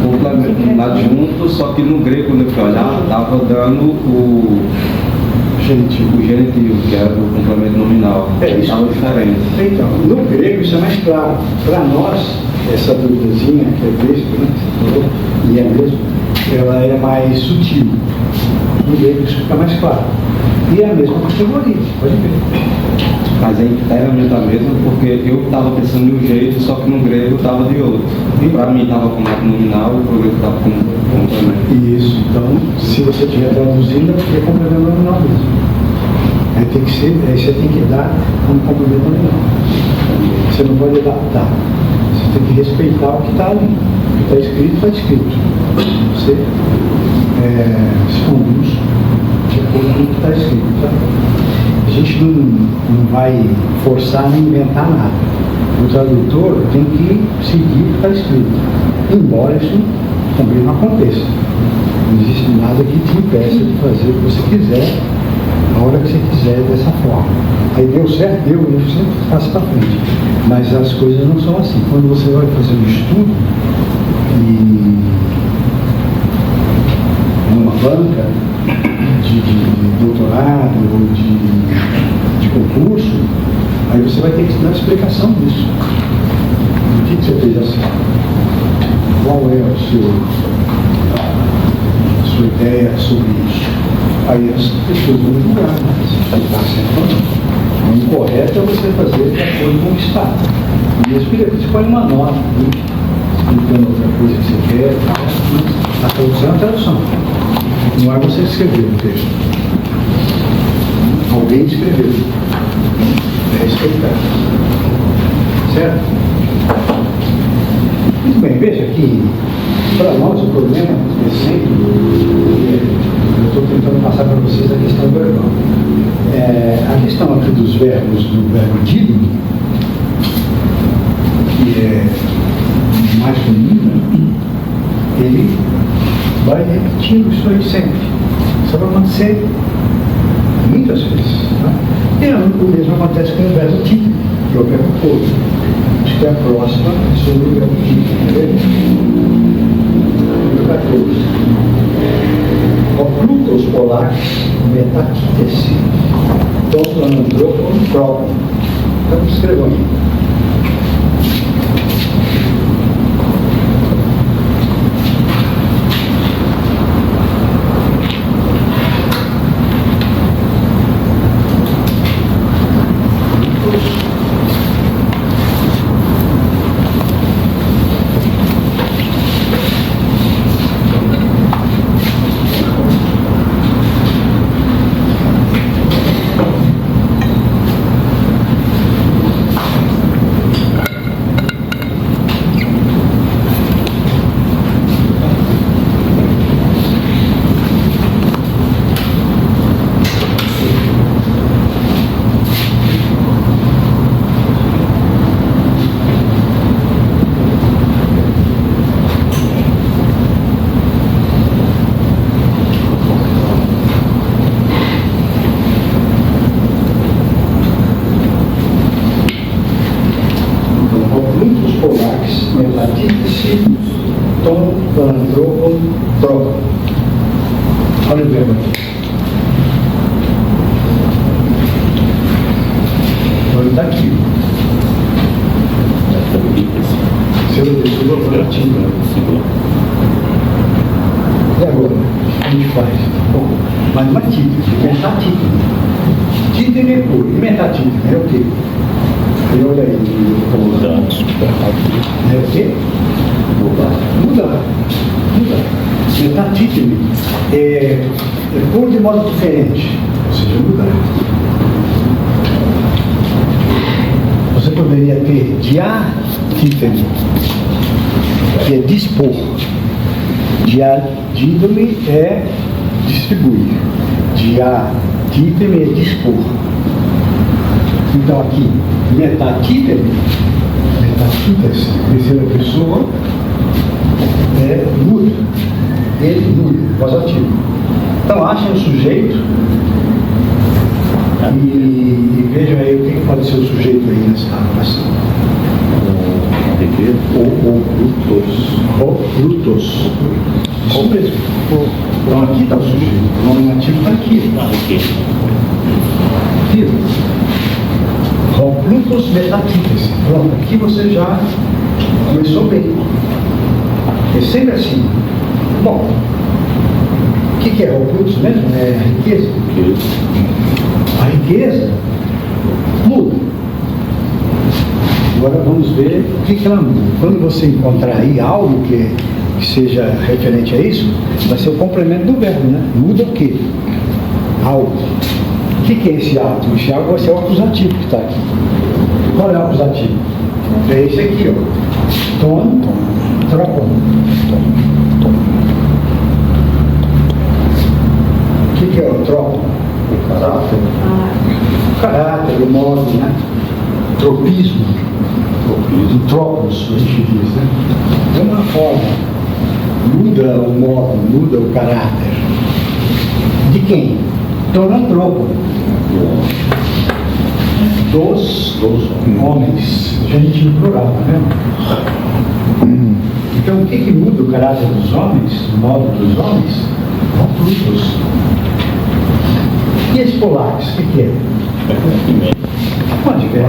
um complemento adjunto, só que no grego, quando eu fui olhar, estava dando o genitivo, que era o complemento nominal. Estava diferente. Então, no grego isso é mais claro. Para nós, essa duvidazinha que é besta, né? E é mesmo, ela é mais sutil. No grego isso fica mais claro. E é a mesma categoria, pode ver. Mas é inteiramente a mesma, porque eu estava pensando de um jeito, só que no grego estava de outro. Para mim estava como nominal e para o grego estava como Isso, então, se você estiver traduzindo, é complemento nominal mesmo. Aí você tem que dar como complemento nominal. Você não pode adaptar. Você tem que respeitar o que está ali. O que está escrito, está escrito. Você se conduz de acordo com o que está escrito. Tá? A gente não vai forçar nem inventar nada. O tradutor tem que seguir o que está escrito. Embora isso também não aconteça. Não existe nada que te impeça de fazer o que você quiser, a hora que você quiser, dessa forma. Aí deu certo, deu, você passa para frente. Mas as coisas não são assim. Quando você vai fazer um estudo e numa banca de doutorado ou de concurso, aí você vai ter que dar explicação disso. O que você fez assim? Qual é a sua ideia sobre isso? Aí as pessoas vão julgar, mas está certo ou não. O incorreto é você fazer de acordo com o que está. E você põe uma nota, explicando outra coisa que você quer, a tradução é a tradução. Não é você que escreveu o texto. Alguém escreveu. É respeitar. Certo? Muito bem, veja que para nós o problema é sempre, eu estou tentando passar para vocês a questão verbal. A questão aqui dos verbos, do verbo dido, que é mais comum, ele vai repetindo isso aí sempre. Isso vai acontecer muitas vezes. Tá? E o mesmo acontece com o verbo título, que é o verbo todo. Acho que é a próxima sobre o verbo título. Número 14. O Plutos polacos metatítese. Então, anandropon próprio. Então, escrevam aqui. Olha o verbo aqui. Olha, está aqui. E agora? A gente faz? Bom, mas uma título, metatítulo. Título é puro. E metatítulo é o quê? E olha aí. É o quê? Mudar. Metatítulo é pôr de modo diferente, ou seja, mudar. Você poderia ter diatítulo, que é dispor. Diadídome é distribuir. Diatítulo é dispor. Então aqui, metatítulo, terceira pessoa, é muda. Ele muda, voz ativa. Então achem o sujeito e vejam aí o que pode ser o sujeito aí nessa armação. Ocultos. Isso mesmo. Então aqui está o sujeito. O nominativo está aqui. Aqui. Ocultos metatíteis. Pronto, aqui você já começou bem. É sempre assim. Bom, o que é ocultos mesmo? É a riqueza. A riqueza muda. Agora vamos ver o que ela muda. Quando você encontrar aí algo que que seja referente a isso, vai ser o complemento do verbo, né? Muda o quê? Algo. O que é esse algo? Esse algo vai ser o acusativo que está aqui. Qual é o acusativo? É esse aqui, ó. Tom, tropon. O que é o tropon? O caráter. O caráter, o modo, né? Tropismo. Tropos, a gente diz, né? É uma forma. Muda o modo, muda o caráter. De quem? Tonantropo. Dos homens. Gente no plural, né? Então, o que muda o caráter dos homens, o modo dos homens? São frutos. E esse polares, o que é? Pode ver.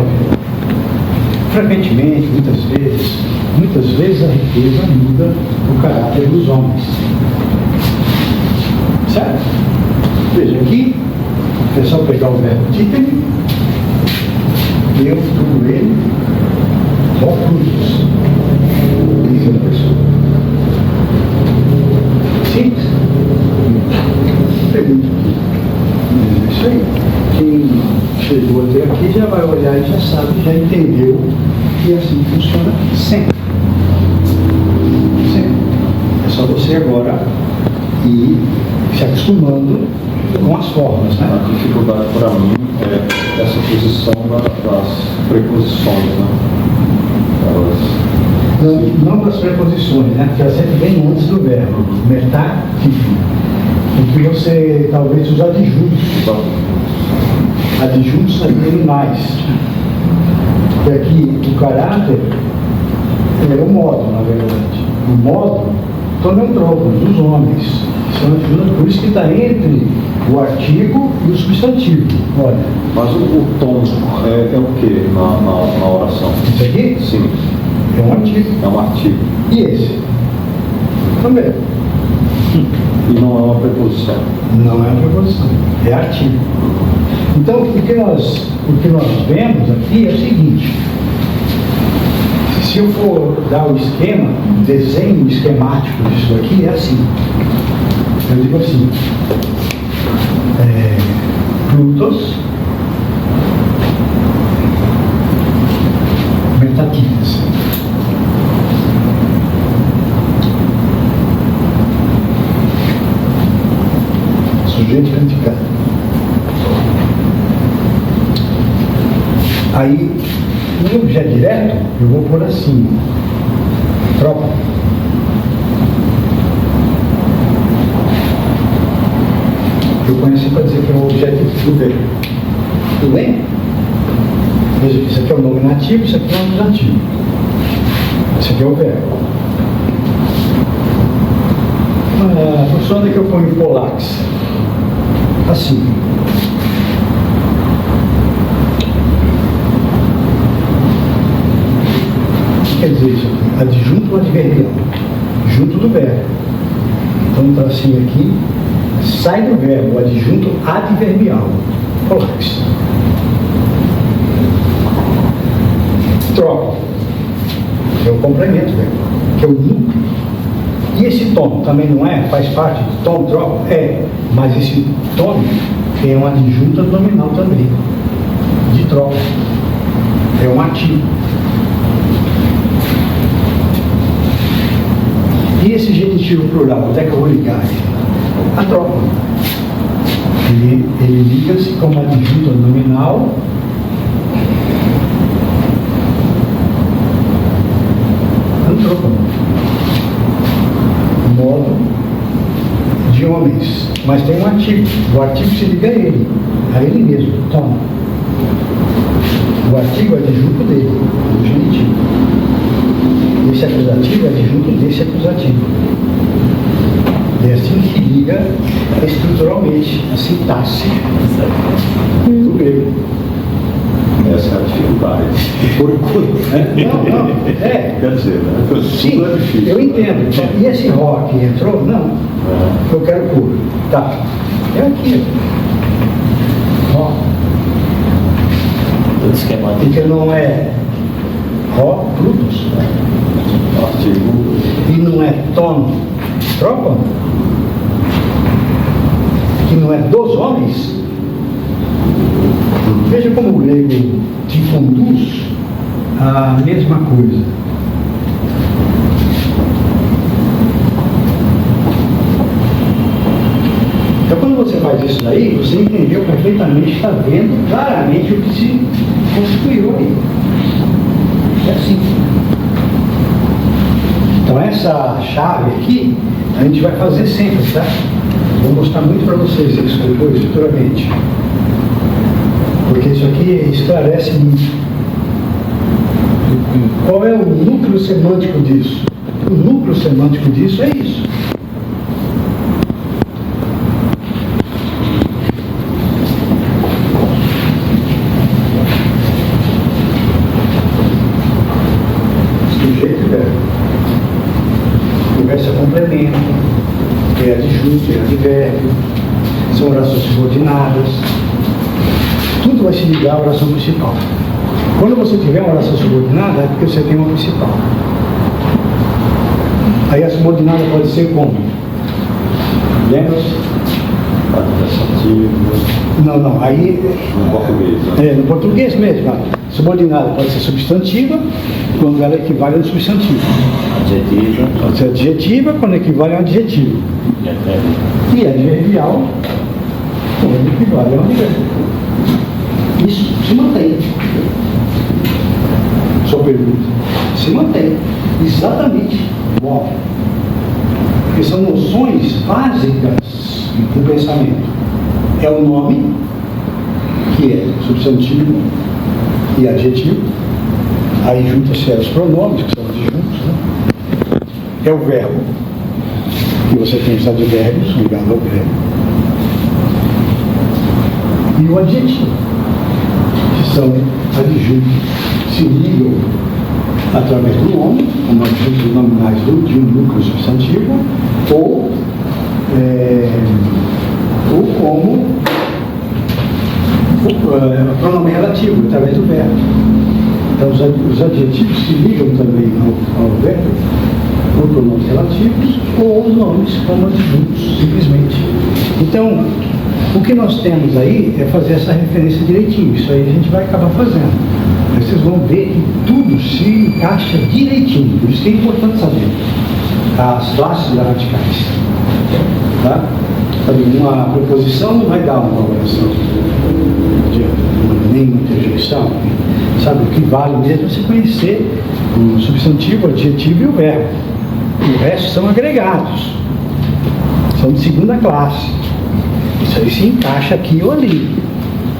Frequentemente, muitas vezes a riqueza muda o caráter dos homens. Certo? Veja aqui, é só pegar o verbo títere, eu, tu, ele, só frutos. Diz a pessoa. Simples? Pergunta aqui. É isso aí. Quem chegou até aqui já vai olhar e já sabe, já entendeu que assim funciona sempre. Sempre. É só você agora ir se acostumando com as formas, né? A dificuldade para mim é essa posição das preposições, né? Não das preposições, né? Porque ela sempre vem antes do verbo. Metativo. Porque você talvez os adjuntos. Adjuntos são animais. E aqui o caráter é o modo, na verdade. O modo tonantropos, dos homens. São adjuntos, por isso que está entre o artigo e o substantivo. Olha. Mas o tom é o que na oração? Isso aqui? Sim. É um artigo. É um artigo. E esse? Também. E não é uma preposição. Não é uma preposição, é artigo. Então, o que nós vemos aqui é o seguinte: se eu for dar o esquema, desenho esquemático disso aqui, é assim. Eu digo assim: Plutos, metatípicas. Sujeito predicado. Aí, no objeto direto, eu vou pôr assim: tropa. Eu conheci para dizer que é um objeto do verbo. Tudo bem? Veja que isso aqui é o nominativo, isso aqui é o acusativo. Isso aqui é o verbo. Professor, onde é que eu ponho polax? Assim. O que quer dizer isso aqui? Adjunto adverbial. Junto do verbo. Então, um tracinho aqui. Sai do verbo, o adjunto adverbial. Polax. Troca. É o complemento, né? Que é o núcleo. E esse tom também não é? Faz parte do tom, troca? É. Mas esse tom é um adjunto nominal também. De troca. É um ativo. E esse genitivo plural, onde é que eu vou ligar? A troca. Ele liga-se como adjunto nominal antrópono. Modo de homens. Mas tem um artigo. O artigo se liga a ele mesmo. Toma. O artigo é adjunto dele, do genitivo. Esse acusativo é adjunto desse acusativo. É assim que liga estruturalmente a sintaxe do grego. Essa é a dificuldade. Por não. Quer dizer, né? Sim, é difícil. eu entendo. E esse rock entrou? Não. Eu quero pôr. Tá. É aqui. Ó. Tudo esquemático. Porque não é Ró, Plutos. Artigo. E não é ton, tropa? Que não é dos homens? Veja como o grego te conduz à mesma coisa. Então, quando você faz isso daí, você entendeu perfeitamente, está vendo claramente o que se constituiu aí. É assim. Então, essa chave aqui, a gente vai fazer sempre, tá? Vou mostrar muito para vocês isso depois, futuramente. Porque isso aqui esclarece muito. Qual é o núcleo semântico disso? O núcleo semântico disso é isso. Sujeito e verbo. Conversa complemento, é adjunto, é advérbio, são orações subordinadas. Tudo vai se ligar à oração principal. Quando você tiver uma oração subordinada, é porque você tem uma principal. Aí a subordinada pode ser como? Lembra-se? Não, aí... No português. Né? No português mesmo. Subordinada pode ser substantiva, quando ela equivale a um substantivo. Adjetiva. Pode ser adjetiva, quando equivale a um adjetivo. E adverbial, quando equivale a um advérbio. Isso se mantém. Sua pergunta. Se mantém. Exatamente. Bom. Porque são noções básicas do pensamento. É o nome, que é substantivo e adjetivo. Aí junta-se os pronomes, que são adjuntos, né? É o verbo, que você tem os advérbios ligados ao verbo. E o adjetivo, que são adjuntos, se ligam através do nome, como adjuntos nominais de um núcleo substantivo, ou como pronome relativo, através do verbo. Então, os adjetivos se ligam também ao verbo, ou pronomes relativos, ou os nomes como adjuntos, simplesmente. Então, o que nós temos aí é fazer essa referência direitinho. Isso aí a gente vai acabar fazendo. Aí vocês vão ver que tudo se encaixa direitinho. Por isso que é importante saber as classes gramaticais. Tá? Uma preposição não vai dar uma oração de nenhuma interjeição. Sabe, o que vale mesmo é você conhecer o substantivo, o adjetivo e o verbo. O resto são agregados. São de segunda classe. Isso aí se encaixa aqui ou ali.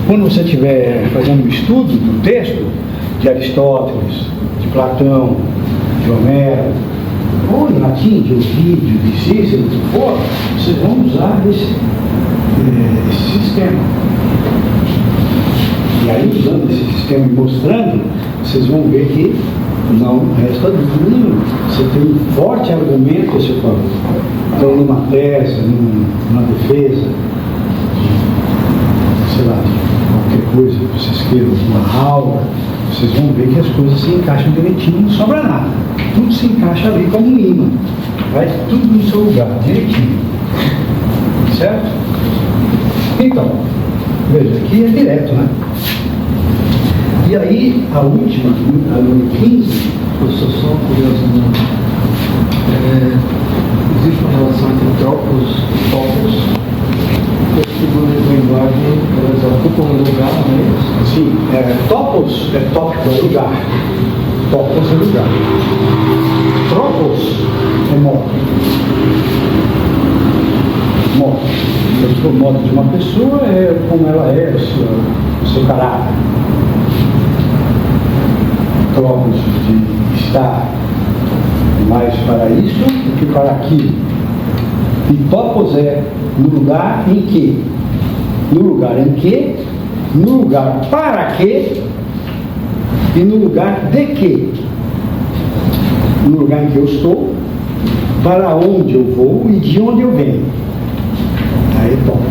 Quando você estiver fazendo um estudo do texto de Aristóteles, de Platão, de Homero, ou em latim, de Ovídio, de Cícero, o que for, vocês vão usar esse sistema. E aí, usando esse sistema e mostrando, vocês vão ver que não resta dúvida nenhuma. Você tem um forte argumento a seu favor. Então, numa tese, numa defesa, sei lá, qualquer coisa que vocês queiram, uma aula, vocês vão ver que as coisas se encaixam direitinho, não sobra nada. Tudo se encaixa ali como um imã. Vai tudo no seu lugar, direitinho. Certo? Então, veja, aqui é direto, né? E aí, a última, a número 15, Professor, só uma curiosidade. Existe uma relação entre tropos e topos. As figuras de linguagem, elas ocupam um lugar, não é isso? sim, topos é tópico, é lugar. Topos é lugar. Tropos é modo. Modo. O modo de uma pessoa é como ela é, o seu caráter. Tropos de estar mais para isso do que para aquilo. E topos é no lugar em que, no lugar em que, no lugar para que e no lugar de que. No lugar em que eu estou, para onde eu vou e de onde eu venho. Aí é topo.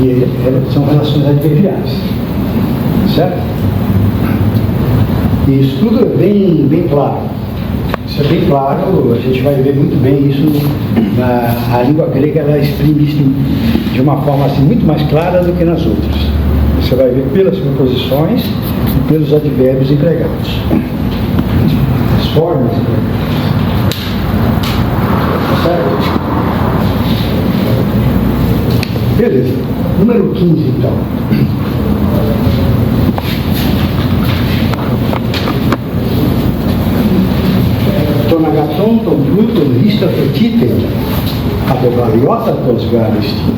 E são relações adverbiais. Certo? Isso tudo é bem claro. Isso é bem claro, a gente vai ver muito bem isso. A língua grega, ela exprime isso de uma forma assim, muito mais clara do que nas outras. Você vai ver pelas preposições e pelos advérbios empregados. As formas empregadas. Certo? Beleza. Número 15, então. Τον αγαθόν των πλούτων ίστα το κοίτεν, αποβαλιότατος γάριστη.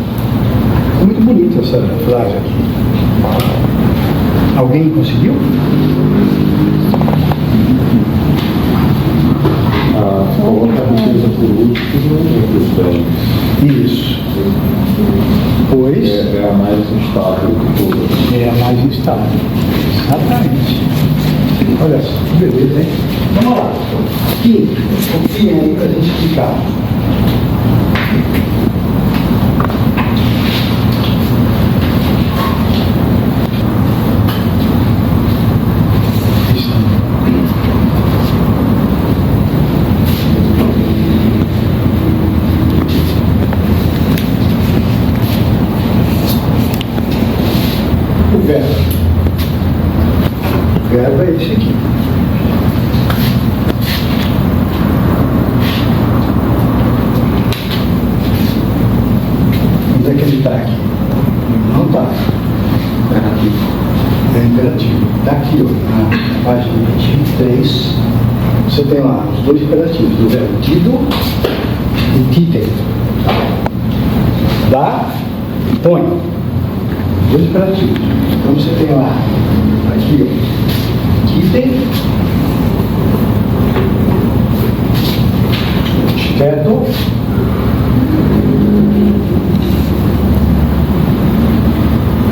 É muito bonita essa frase aqui. Alguém conseguiu? Coloca a riqueza por último entre os bens. Isso. Pois É a mais instável de todas. é a mais instável. Exatamente. Olha só, que beleza, hein? Vamos lá. Aqui, confiem aí para a gente explicar. O verbo é esse aqui. Onde é que ele está aqui? Não está. É imperativo. Está aqui, ó, na página 23. Você tem lá os dois imperativos, do verbo tido e titem. Dá e põe. Dois imperativos. Então você tem lá, aqui, ó, titem, teto,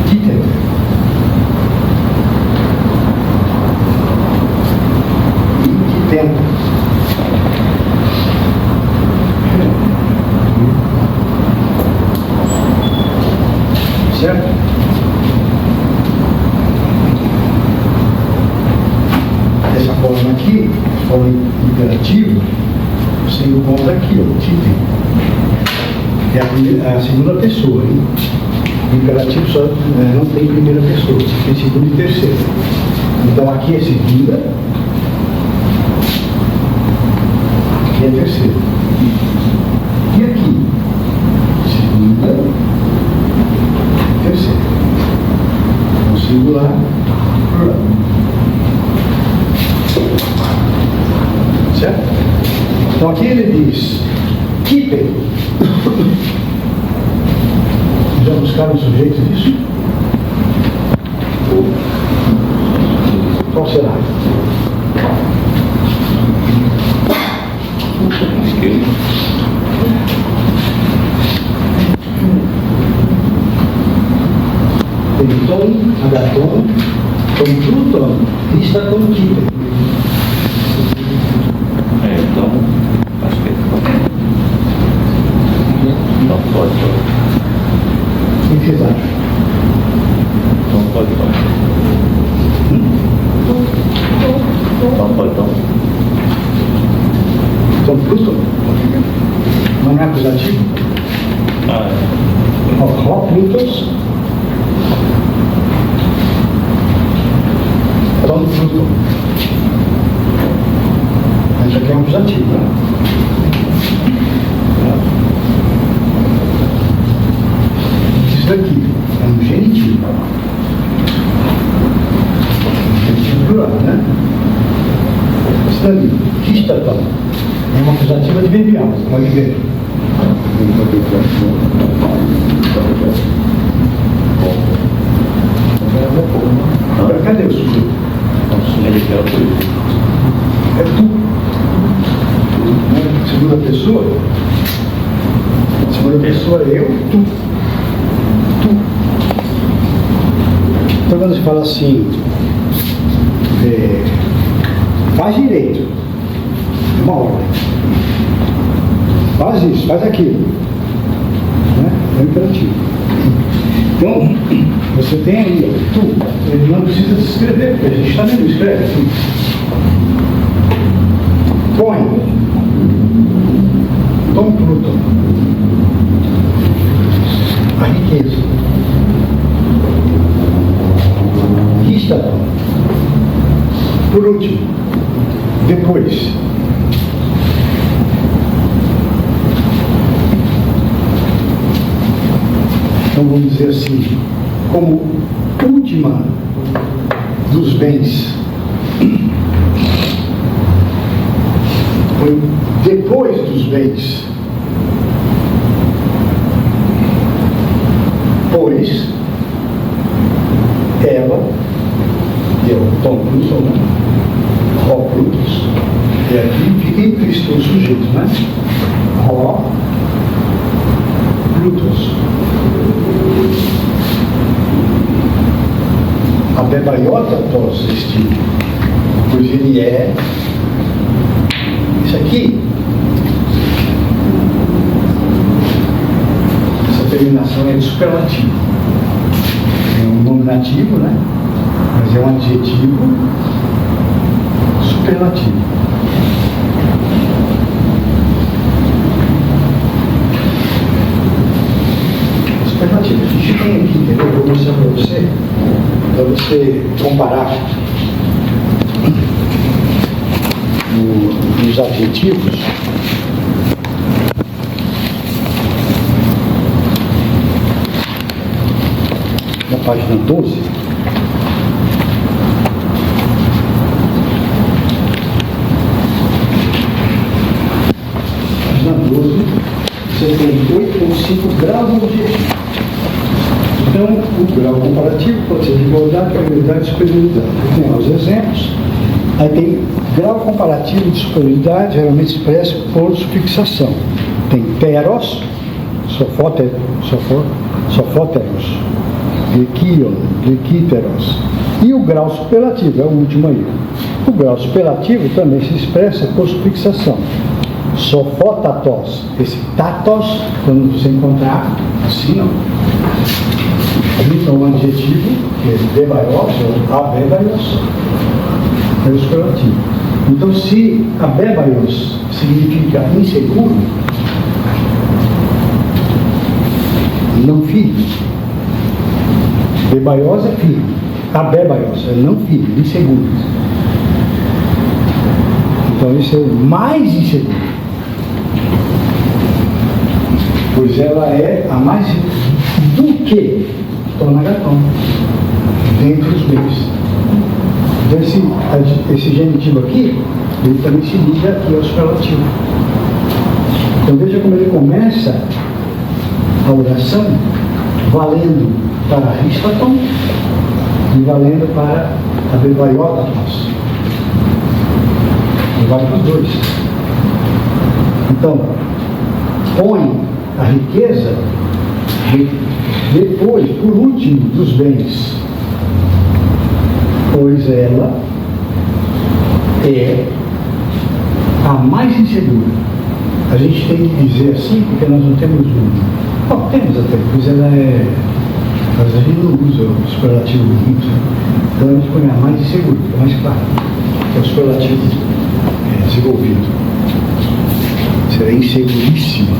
titem. E titento. Certo? Dessa forma aqui, de forma imperativa, você encontra aqui, ó, titem. É a segunda pessoa, hein? O imperativo só não tem primeira pessoa, tem segunda e terceira. Então aqui é segunda, aqui é terceira. E aqui, segunda, terceira. Então, singular, plural. Certo? Então aqui ele diz, keeping. Já buscaram o sujeito disso? Qual será? Esquerdo. Tem tom, agaton, tom pluton, lista tom keeping. Então, acho que não pode. O que vocês acham? Não pode. Não pode. Tom pluton? Mas não é acusativo? Ah, Ó, plutos. Tom pluton. Mas aqui é um acusativo, né? Isso daqui é um genitivo. Genitivo plural, né? Isso daqui, kistaton, é uma acusativa adverbial, você pode ver. Agora, cadê o sujeito? ele quer o tudo. É tu. Né? Segunda pessoa. Segunda pessoa é eu, tu. Tu. Então quando você fala assim, faz direito, é uma ordem. Faz isso, faz aquilo. Né? É imperativo. Então, você tem aí, ó, tu, ele não precisa se escrever, porque a gente também não escreve assim. Põe Tom Pluton, a riqueza. Lista. Por último, depois, então vamos dizer assim, como última dos bens, depois dos bens, pois ela, e é o Tom Pluton, né? Ró Plutus, e aqui fica implícito o sujeito, né? Ró Plutus. A bebaiota tos este, pois ele é isso aqui. Essa terminação é de superlativo. É um nominativo, né? Mas é um adjetivo superlativo. Superlativo. A gente tem aqui, entendeu? Eu vou mostrar para você comparar os adjetivos. Na página 12. Página 12, você tem 8,5 graus de adjetivo. Então, o grau comparativo pode ser de igualdade, probabilidade e superioridade. Tem lá os exemplos. Aí tem grau comparativo de superioridade, geralmente expresso por sufixação. Tem peros, sofóteros, glekion, glequíteros. E o grau superlativo, é o último aí. O grau superlativo também se expressa por sufixação. Sofótatos, esse tatos, quando você encontrar, assim não. Então, um adjetivo, que é bebaios ou abebaios, é o superlativo. Então, se abebaios significa inseguro, não filho. Bebaios é filho. Abebaios é não filho, inseguro. Então, isso é o mais inseguro. Pois ela é a mais do que tonagatão, dentre os bens. Então esse genitivo aqui, ele também se liga aqui ao superlativo. Então veja como ele começa a oração valendo para Aristoton e valendo para a Bebaiótatos. E vale para os dois. Então, põe a riqueza depois, por último, dos bens, pois ela é a mais insegura. A gente tem que dizer assim porque nós não temos um. Bom, temos até, pois ela é. Mas a gente não usa o superlativo muito. Então a gente põe a mais insegura, fica mais claro. Que é o superlativo desenvolvido. Será inseguríssima.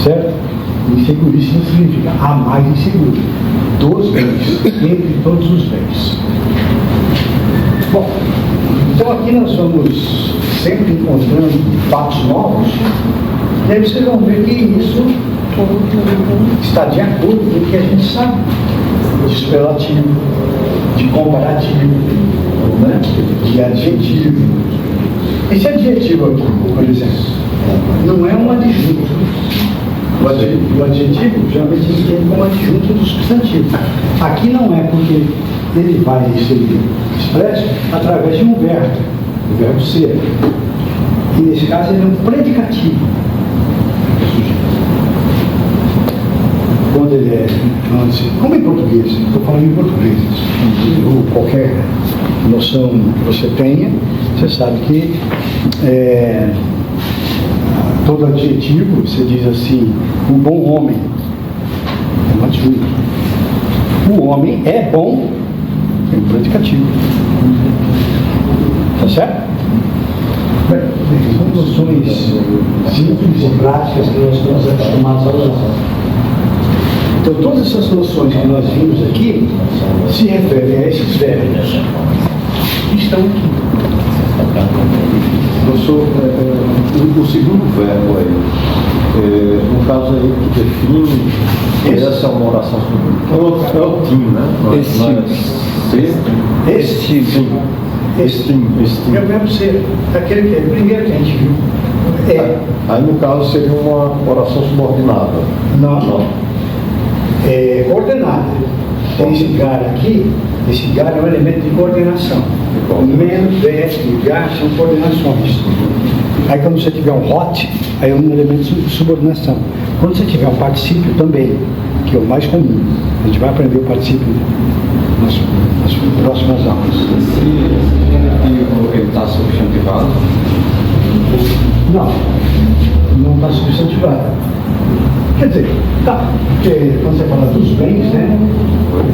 Certo? Inseguríssima significa a mais insegura dos bens, entre todos os bens. Bom, então aqui nós vamos sempre encontrando fatos novos, e aí vocês vão ver que isso está de acordo com o que a gente sabe de superlativo, de comparativo, né? De adjetivo. Esse adjetivo aqui, por exemplo, não é um adjunto. O adjetivo geralmente a gente tem como adjunto do substantivo. Aqui não é, porque ele vai ser expresso através de um verbo, o verbo ser. E nesse caso ele é um predicativo do sujeito. Quando ele é, como em português, estou falando em português, ou qualquer noção que você tenha, você sabe que todo adjetivo, você diz assim, um bom homem, O homem é bom em predicativo. Tá certo? Bem, são noções simples e práticas que nós estamos acostumados a usar. Então, todas essas noções que nós vimos aqui se referem a esses verbos que estão aqui. Professor, o segundo verbo aí, no caso aí que define, essa é uma oração sobre o tim, né? Este é o verbo ser, aquele que é o primeiro que a gente viu. Aí no caso seria uma oração subordinada. Não. É ordenada. Esse gar aqui, esse gar é um elemento de coordenação. O menos, e gar são coordenações. Aí quando você tiver um hot, aí é um elemento de subordinação. Quando você tiver um particípio também, que é o mais comum, a gente vai aprender o particípio nas próximas aulas. Ele está substantivado? Não está substantivado. Quer dizer, tá, porque quando você fala dos bens, né?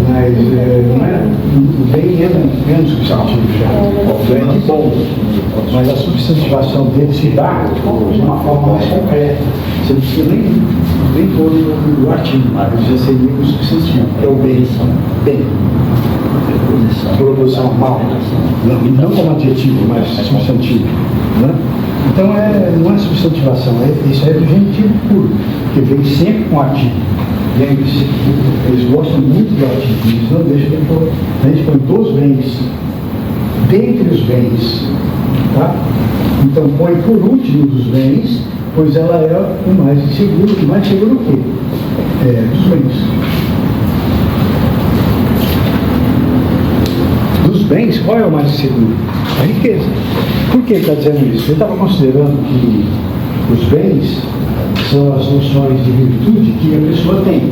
Mas o bem entra menos substantivo já. O bem é de bom. Mas a substantivação dele se dá de uma forma mais concreta. Você não precisa nem pôr no artigo, mas já seria o substantivo, que é o bem. Bem. Proposição mal. Não como adjetivo, mas substantivo. Né? Então não é substantivação, isso é do genitivo puro, que vem sempre com artigo. Lembre-se, eles gostam muito do artigo, eles não deixam de pôr. A gente põe dos bens, dentre os bens. Tá? Então põe por último dos bens, pois ela é o mais seguro o quê? Dos bens. Dos bens, qual é o mais seguro? A riqueza. Por que ele está dizendo isso? Ele estava considerando que os bens são as noções de virtude que a pessoa tem.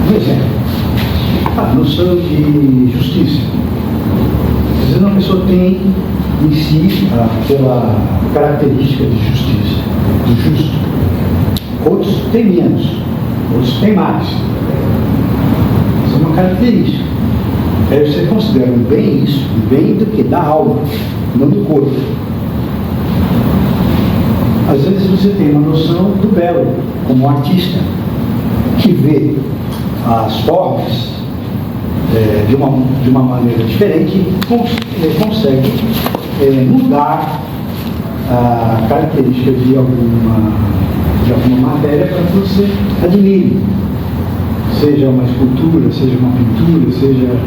Por exemplo, a noção de justiça. Às vezes uma pessoa tem em si aquela característica de justiça, do justo. Outros têm menos, outros têm mais. Isso é uma característica. Aí você considera um bem isso, um bem do que? Da alma, não do corpo. Às vezes você tem uma noção do belo, como um artista, que vê as formas de uma maneira diferente e consegue mudar a característica de alguma matéria para que você admire. Seja uma escultura, seja uma pintura, seja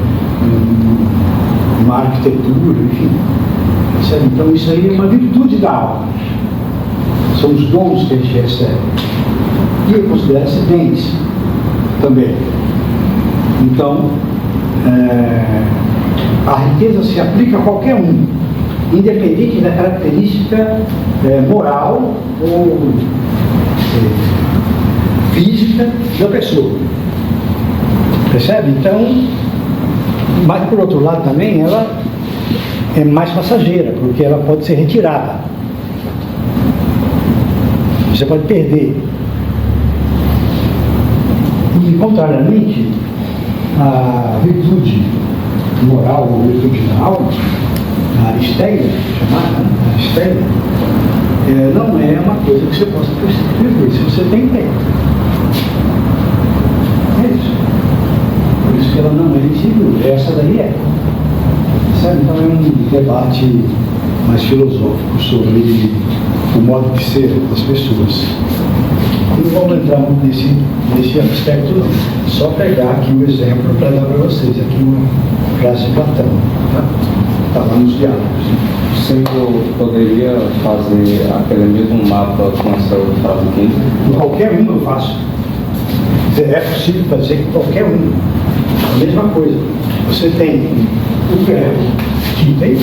uma arquitetura, enfim. Então isso aí é uma virtude da alma. São os dons que a gente recebe. E eu considero esses bens também. Então, a riqueza se aplica a qualquer um, independente da característica moral ou física da pessoa. Percebe? Então, mas por outro lado também, ela é mais passageira, porque ela pode ser retirada. Você pode perder. E, contrariamente, a virtude moral ou virtude da alma, a aristeia, chamada aristeia, não é uma coisa que você possa perder. Se você tem. É isso. Por isso que ela não é insegura. Essa daí é. Sabe? Então é um debate mais filosófico sobre o modo de ser das pessoas. Não vamos entrar muito nesse aspecto não. Só pegar aqui um exemplo para dar para vocês. Aqui uma frase de Platão. Está lá nos diálogos. O senhor poderia fazer aquele mesmo mapa com essa frase aqui? Qualquer um eu faço. É possível fazer qualquer um. A mesma coisa. Você tem o verbo que tem.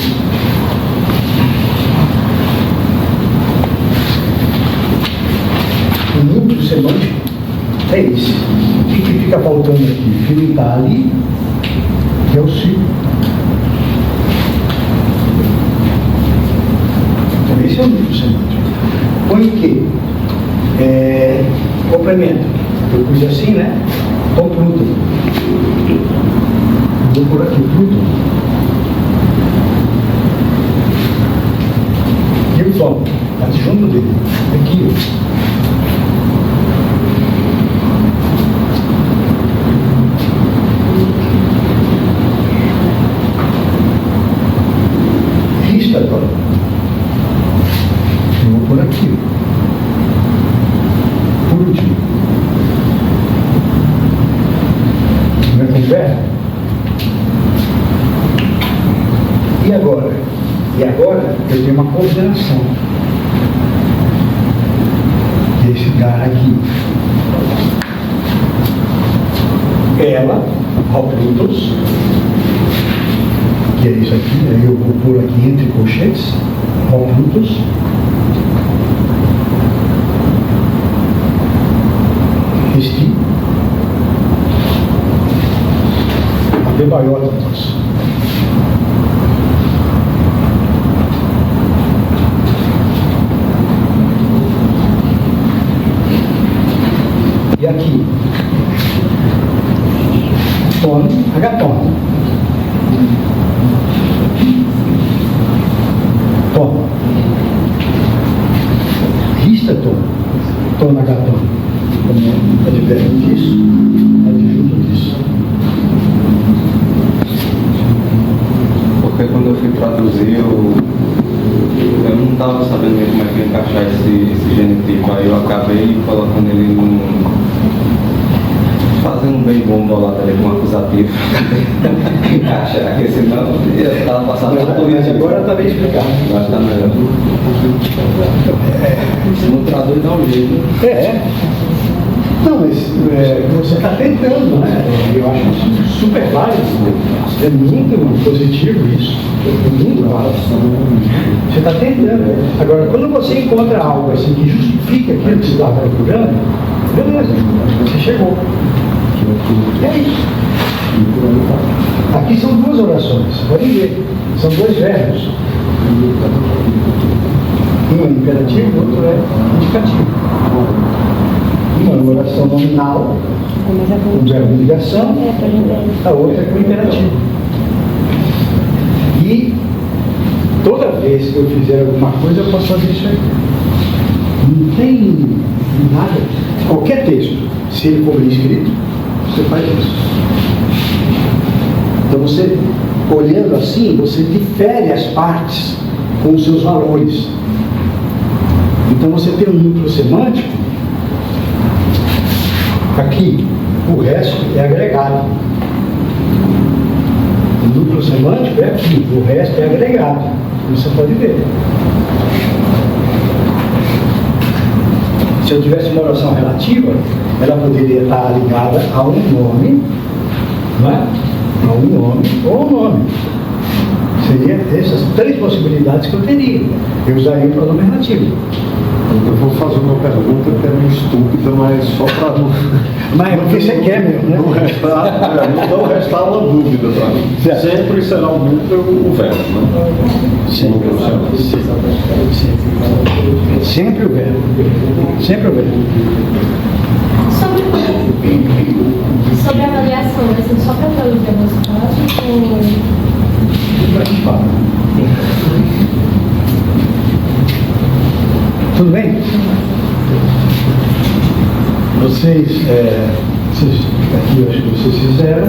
O núcleo semântico é esse. O que fica faltando aqui? O filho está ali, que é o ciclo. Então esse é o núcleo semântico. Põe o quê? Complemento. Eu pus assim, né? Tom Pluto. Vou por aqui, Pluto. E o Tom, adjunto dele. Aqui, ó. Agora. Eu vou por aqui. Por último. Não é com verbo? E agora? E agora eu tenho uma coordenação. Que é esse cara aqui. Ela, ao Plutos, que é isso aqui, aí eu vou pôr aqui entre colchetes, ocultos. Este. Abebaiotas. E aqui, tono, H-tono. Tono. Rista tono. Tono H-tono. É diferente disso. É adjunto disso. Porque quando eu fui traduzir, eu não estava sabendo mesmo como é que ia encaixar esse genitivo. Aí eu acabei colocando ele fazendo um bem bom bolado ali com um acusativo. Encaixar, porque senão eu estava passando por isso. Agora está bem explicado. Acho que está melhor. Se não traduz, dá um jeito. É. Não, mas você está tentando, né? Eu acho isso super válido. É muito positivo isso. É muito válido. Você está tentando. Agora, quando você encontra algo assim que justifica aquilo que você está procurando, beleza, você chegou. É isso. Aqui são duas orações, pode ver. São dois verbos. Um é imperativo, o outro é indicativo. Uma é uma oração nominal, com verbo de ligação, a outra é com imperativo. E toda vez que eu fizer alguma coisa, eu posso fazer isso aí. Não tem nada. Qualquer texto, se ele for bem escrito, você faz isso. Então você, olhando assim, você difere as partes com os seus valores. Então você tem um núcleo semântico, aqui, o resto é agregado. O núcleo semântico é aqui, o resto é agregado. Você pode ver. Se eu tivesse uma oração relativa, ela poderia estar ligada a um nome, não é? A um nome ou um nome. Seria essas três possibilidades que eu teria. Eu usaria o pronome relativo. Eu vou fazer uma pergunta que é meio estúpida, mas só para não... Mas é porque você quer mesmo, né? Não restar uma dúvida para mim. Sempre será o núcleo o verbo, né? Sempre o verbo. Sempre o verbo. Sempre o verbo. Sobre a avaliação, assim, só para ver o diagnóstico, tudo bem? Vocês aqui eu acho que vocês fizeram.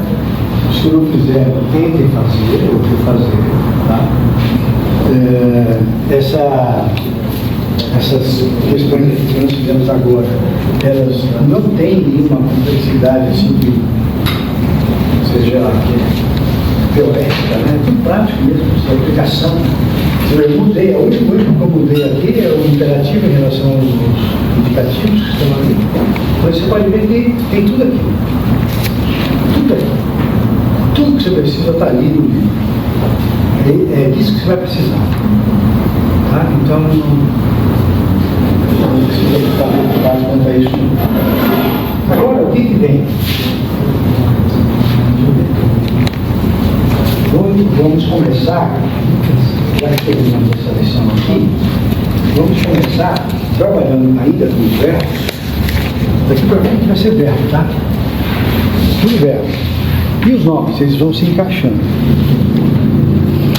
Se não fizeram, tentem fazer ou refazer, tá? Essas questões que nós fizemos agora, elas não têm nenhuma complexidade assim que seja teórica, né? É tudo prático mesmo, essa aplicação. Eu mudei, a única coisa que eu mudei aqui é o imperativo em relação aos indicativos que estão ali. Mas você pode ver que tem tudo aqui. Tudo aqui. Tudo que você precisa está ali no livro. É disso que você vai precisar. Tá? Então, não precisa ficar preocupado quanto a isso. Agora, o que vem? Vamos começar, já que terminamos essa lição aqui, vamos começar trabalhando ainda com os verbos Daqui para frente vai ser verbo, tá? Tudo verbo. E os nomes, eles vão se encaixando.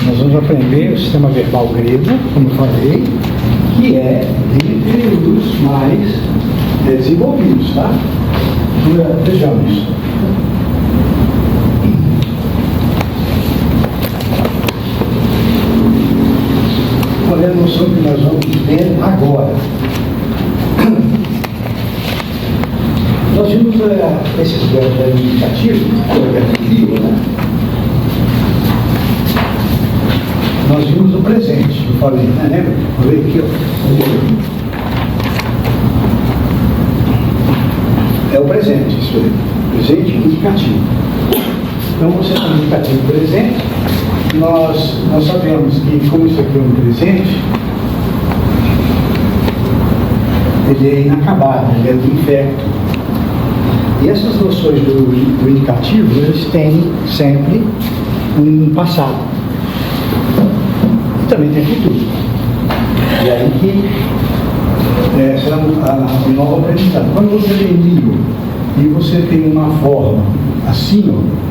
Nós vamos aprender o sistema verbal grego, como eu falei, que é entre os mais desenvolvidos, tá? Vejamos. Olha a noção que nós vamos ver agora. Nós vimos esses verbos indicativos, o verbo vivo, né? Nós vimos o presente, eu falei, né? Lembra? Eu falei aqui, ó. É o presente, isso aí. Presente indicativo. Então, você tem um indicativo presente. Nós sabemos que, como isso aqui é um presente, ele é inacabado, ele é do infecto. E essas noções do indicativo, eles têm sempre um passado. E também tem futuro. E aí que será a nova aprendizagem. Quando você tem livro e você tem uma forma assim, ó,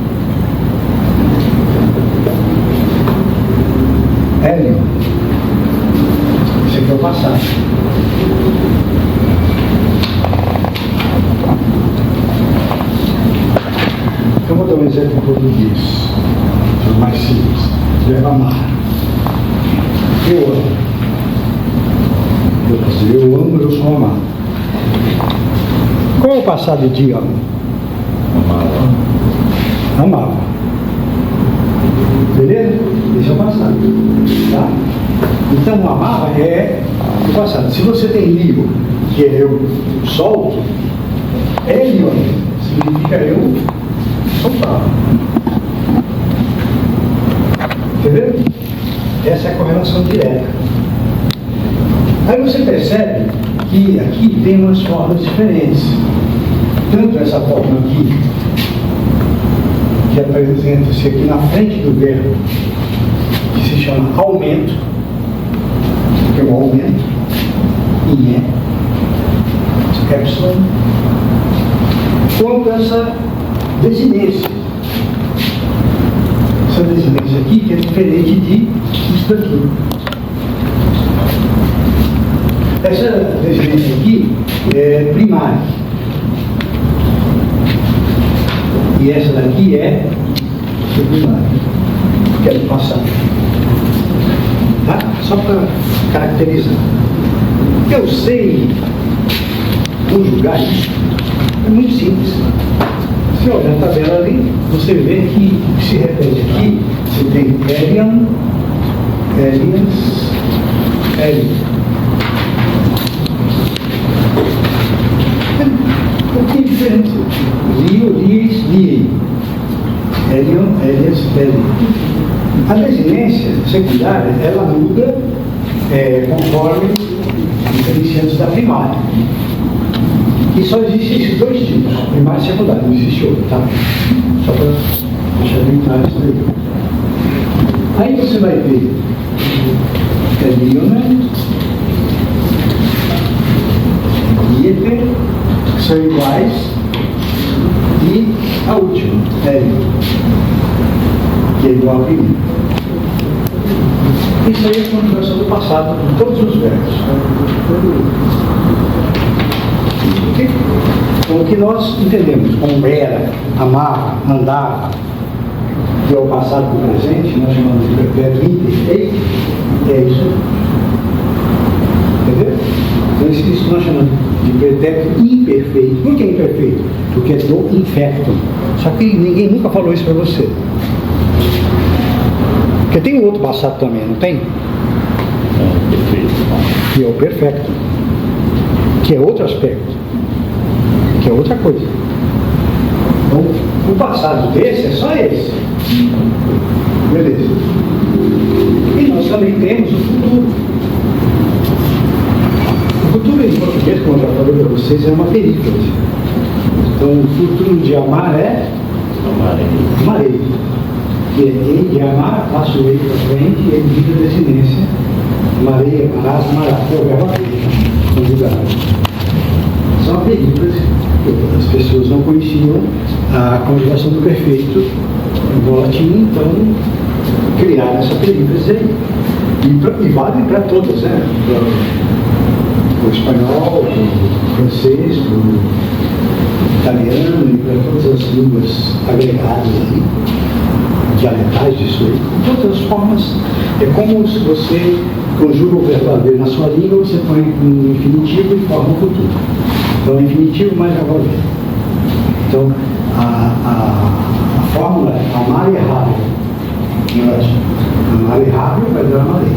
Hélio, esse aqui é o passado. Eu vou dar um exemplo em português, mais simples. Verbo amar. Eu amo. Eu posso dizer, eu amo, eu sou amado. Qual é o passado de amo? Amava. Beleza? Esse é o passado. Tá? Então, o amava é o passado. Se você tem livro, que é eu solto, Elion significa eu soltava. Entendeu? Essa é a correlação direta. Aí você percebe que aqui tem umas formas diferentes. Tanto essa forma aqui, que apresenta-se aqui na frente do verbo, que se chama aumento, que é o aumento, em epsilon, quanto essa desinência. Essa desinência aqui, que é diferente de isso daqui. Essa desinência aqui é primária. E essa daqui é secundária, que é do passado. Tá? Só para caracterizar. Eu sei conjugar isso. É muito simples. Se olhar a tabela ali, você vê que o que se repete aqui, você tem Elian, Elias, Elian. O que é diferente? Lio, lies, liei. Elion, Elias, Elian. A desinência secundária, ela muda conforme diferenciantes da primária. E só existem esses dois tipos, primária e secundária, não existe outro, tá? Só para deixar bem claro isso aí. Aí você vai ver Elion, Ieper, que são iguais, e a última, Elion, que é igual a primeira. Isso aí é a continuação do passado de todos os verbos. Okay? Então, o que nós entendemos como era, amava, andava, que é o passado do presente, nós chamamos de verbo imperfeito, é isso. Entendeu? Então, isso nós chamamos de pretérito imperfeito. Por que imperfeito? Porque é do infecto. Só que ninguém nunca falou isso para você. Porque tem um outro passado também, não tem? Que é o perfeito. Que é outro aspecto. Que é outra coisa. Então, o passado desse é só esse. Beleza. E nós também temos o futuro. O futuro em português, como eu já falei para vocês, é uma perífrase. Então, o futuro de amar é amarei. Que é ei de amar, passo o ei para frente, e ele vira desinência. Amarei, amarás, amarás. É o verbo conjugado. São uma perífrase. pessoas não conheciam a conjugação do perfeito no latim, então criaram essa perífrase aí. E vale para todas, né? Para o espanhol, para o francês, para o italiano e para todas as línguas agregadas aí, dialetais disso aí. De todas as formas, é como se você conjuga o verbo haver na sua língua, você põe um infinitivo e forma o futuro. Então, infinitivo mais haver. Então, a fórmula é amar errável. Amar errável vai dar uma lei.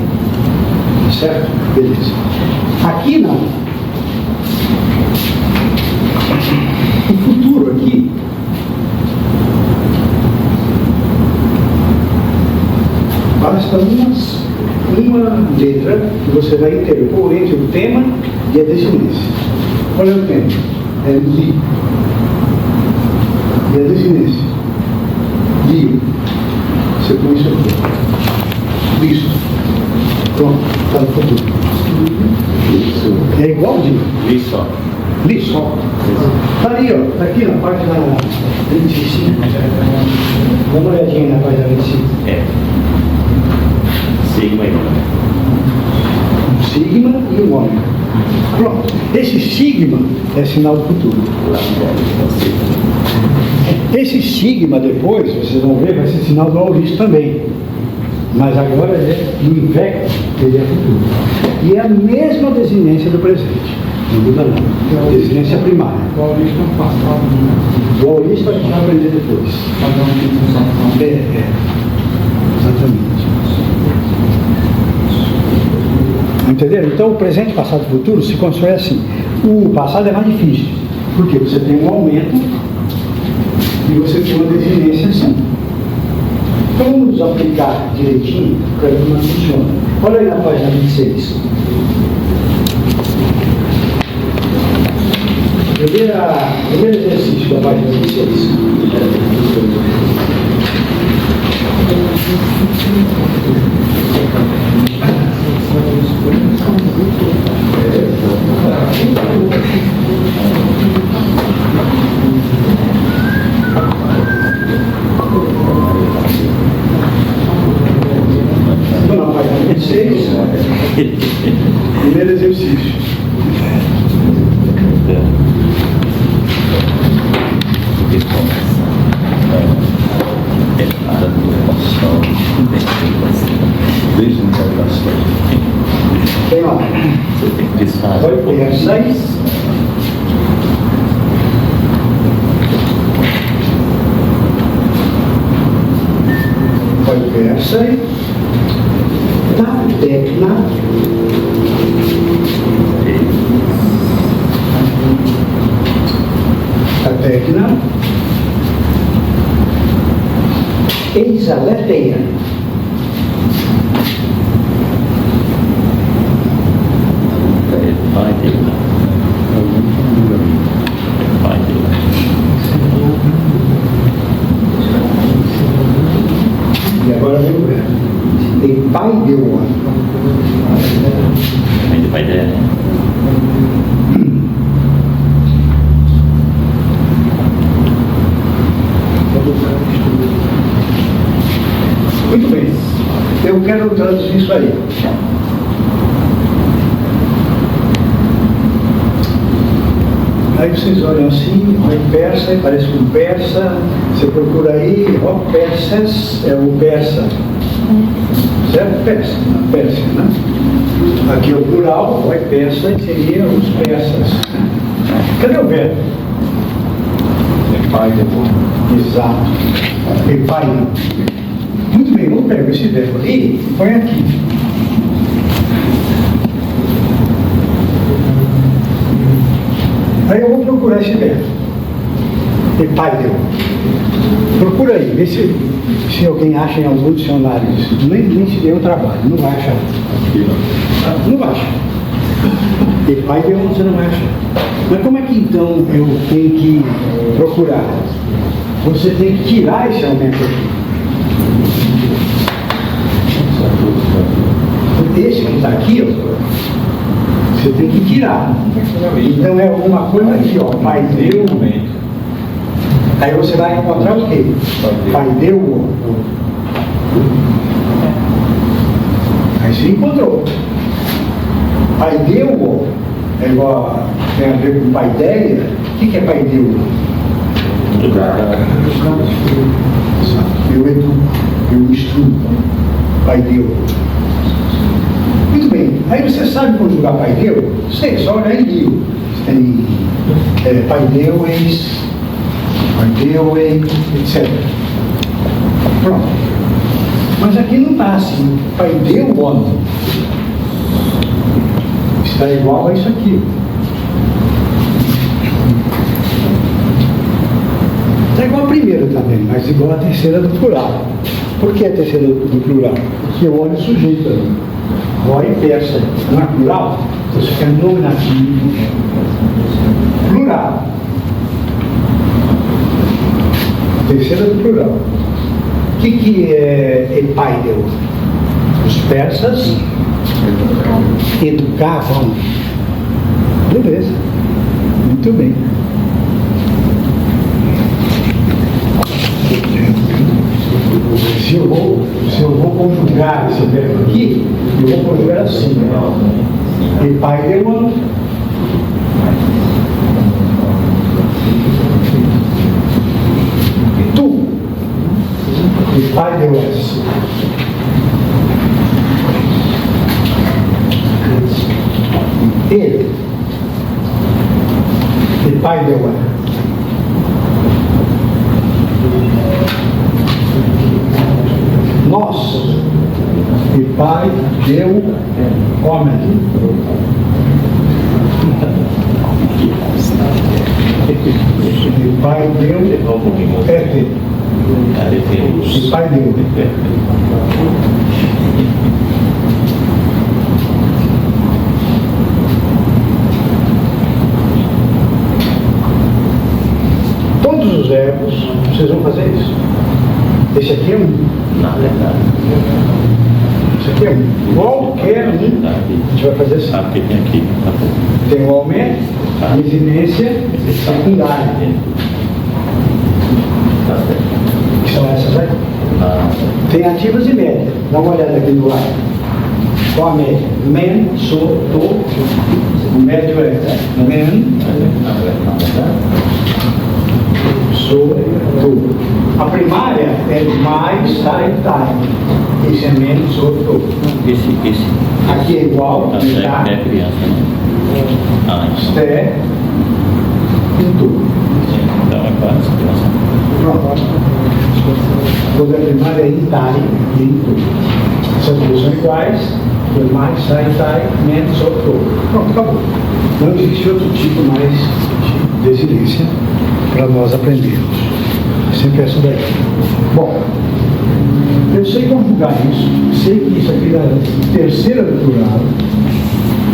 Certo? Beleza. Aqui não. O futuro aqui basta uma letra que você vai interpor entre o tema e a desinência. Qual é o tema? É li. E a desinência? Li. Você põe isso aqui. Isso. Pronto, está no futuro. É igualzinho. Li só. Li só. Está ali, ó. Está aqui na página 25. Dá uma olhadinha na página 25. É. Sigma e ômega. Um sigma e um ômega. Pronto. Esse sigma é sinal do futuro. Esse sigma depois, vocês vão ver, vai ser sinal do auristo também. Mas agora no invecto, ele é futuro. E é a mesma desinência do presente. Não muda nada. Desinência primária. O auristo é um passado, né? O auristo a gente vai aprender depois. Exatamente. Entenderam? Então o presente, passado e futuro se constrói assim. O passado é mais difícil. Porque você tem um aumento e você tem uma desinência assim. Então vamos aplicar direitinho para ver como funciona. Olha aí na página 26. Primeiro exercício da página 26. Estou na página 26. Primeiro exercício. Tem lá. Você tem que desfazer. Vai pegar 6. Vai pegar 6. Ta tecna. Ta tecna. Eis a leteia. Vai ter. Vai ter. E agora vem o verbo. Tem pai de uma. Ainda vai der. Muito bem. Eu quero traduzir isso aí. Aí vocês olham assim, vai persa, parece com persa, você procura aí, ó, persas, é o persa. Certo? Persa, Pérsia, né? Aqui é o plural, vai persa, e seria os persas. Cadê o verbo? É pai depois. Exato. E pai. Muito bem, vamos pegar esse verbo aqui e põe aqui. Aí eu vou procurar esse verbo. Epaideu. Procura aí, vê se alguém acha em algum dicionário isso. Nem se deu o trabalho, não vai achar. Não vai achar. Epaideu você não vai achar. Mas como é que então eu tenho que procurar? Você tem que tirar esse aumento aqui. Esse que está aqui, ó, você tem que tirar. Então é alguma coisa aqui, ó. Pai deu, Aí você vai encontrar o quê? Paideuo. Aí você encontrou. Paideuo é igual, tem a ver com paideia. O que é paideuo? Eu educo, eu instruo. Paideuo. Muito bem. Aí você sabe conjugar paideuo? Sei, só olhar em Rio. Tem paideues, etc. Pronto. Mas aqui não está assim. Paideuon está igual a isso aqui. Está igual a primeira também, mas igual a terceira do plural. Por que a terceira do plural? Porque o olho sujeito ali. O olho persa. Não é plural? Então isso aqui é nominativo. Plural. Terceira do plural. O que é epaideu? Os persas educavam. Beleza. Muito bem. Se eu vou conjugar esse verbo aqui, eu vou conjugar assim. Epaideu. Tu. Epaideues. Ele. Epaideues. Nós, e Pai deu homem. E Pai deu ete. E Pai deu. Todos os verbos, vocês vão fazer isso. Esse aqui é um. Na verdade. Isso aqui é um. Qualquer um. A gente vai fazer assim. Sabe o que tem aqui? Tem o aumento, residência secundária. Que são essas aí. Tem ativas e médias. Dá uma olhada aqui no lado. Qual a média? Men, so, to. O médio é men, so, to. A primária é mais, sai, tai. Esse é men, so, to. Esse. Aqui é igual, Tá certo, é criança, né? Sté e tu. Então é quase criança. Pronto. Quando a primária é itai e tu. Essas duas são iguais. Mais, sai, tai, menos, to. Pronto, acabou. Não existe outro tipo mais de residência para nós aprendermos. Sempre essa daí. Bom, eu sei conjugar isso, sei que isso aqui é a terceira do plural,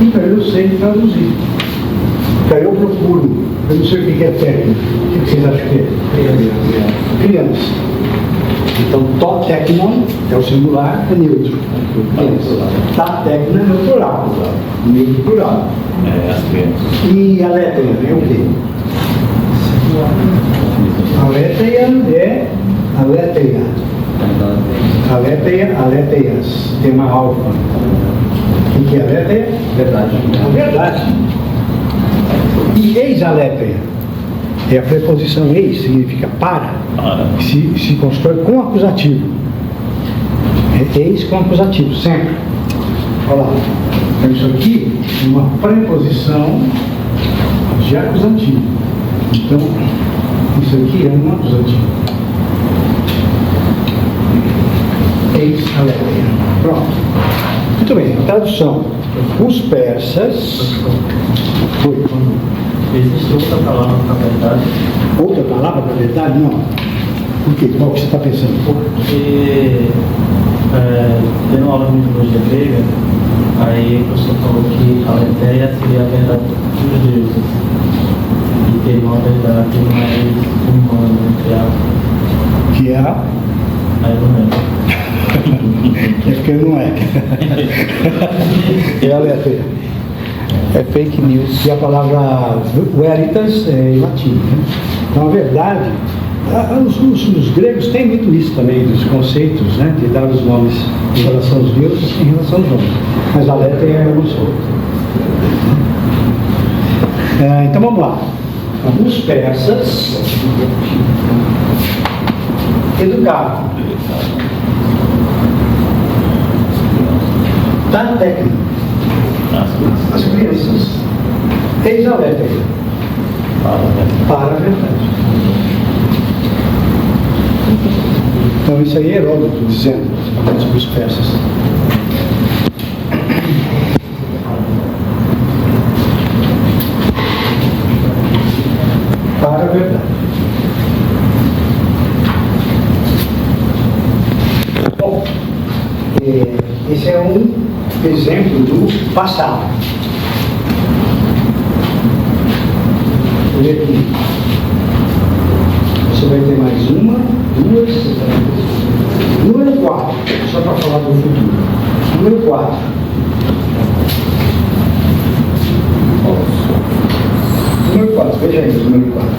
então eu sei traduzir. Então eu procuro, eu não sei o que é técnico. O que vocês acham que é? Criança. Então, to tecnon é o singular, é neutro. Ta tecnon é o plural. Neutro plural. É, as crianças. E a letra é o quê? A letra é aletheia. Aleteias. Tem uma alfa. O que é aletheia? Verdade. A verdade. E ex-aletheia. É a preposição ex, significa para, que se constrói com acusativo. É ex com acusativo, sempre. Olha lá. Então isso aqui é uma preposição de acusativo. Então, isso aqui é um acusativo. Ex-aletheia. Pronto. Muito bem, tradução. Os persas. Foi. Existe outra palavra para verdade? Outra palavra para verdade? Não. Por quê? Qual que você está pensando? Porque, tendo aula de mitologia grega, aí o professor falou que a aletheia seria a verdade dos deuses. E tem uma verdade mais humana, entre aspas. Que é a... Aí não é. É porque não é. É aletheia. É fake news. E a palavra veritas é em latim. Né? Então, a verdade Os gregos têm muito isso também, dos conceitos, né, de dar os nomes em relação aos deuses e em relação aos homens. Mas a letra é uma só. Então vamos lá. Os persas educavam da técnica as crianças. Eis a letra para a verdade. Então isso aí é Heródoto dizendo sobre os persas. Para a verdade. Bom, esse é um exemplo do passado. Vou ler aqui. Você vai ter mais uma, duas, número 4, só para falar do futuro. Número 4. Número 4, veja aí o número 4.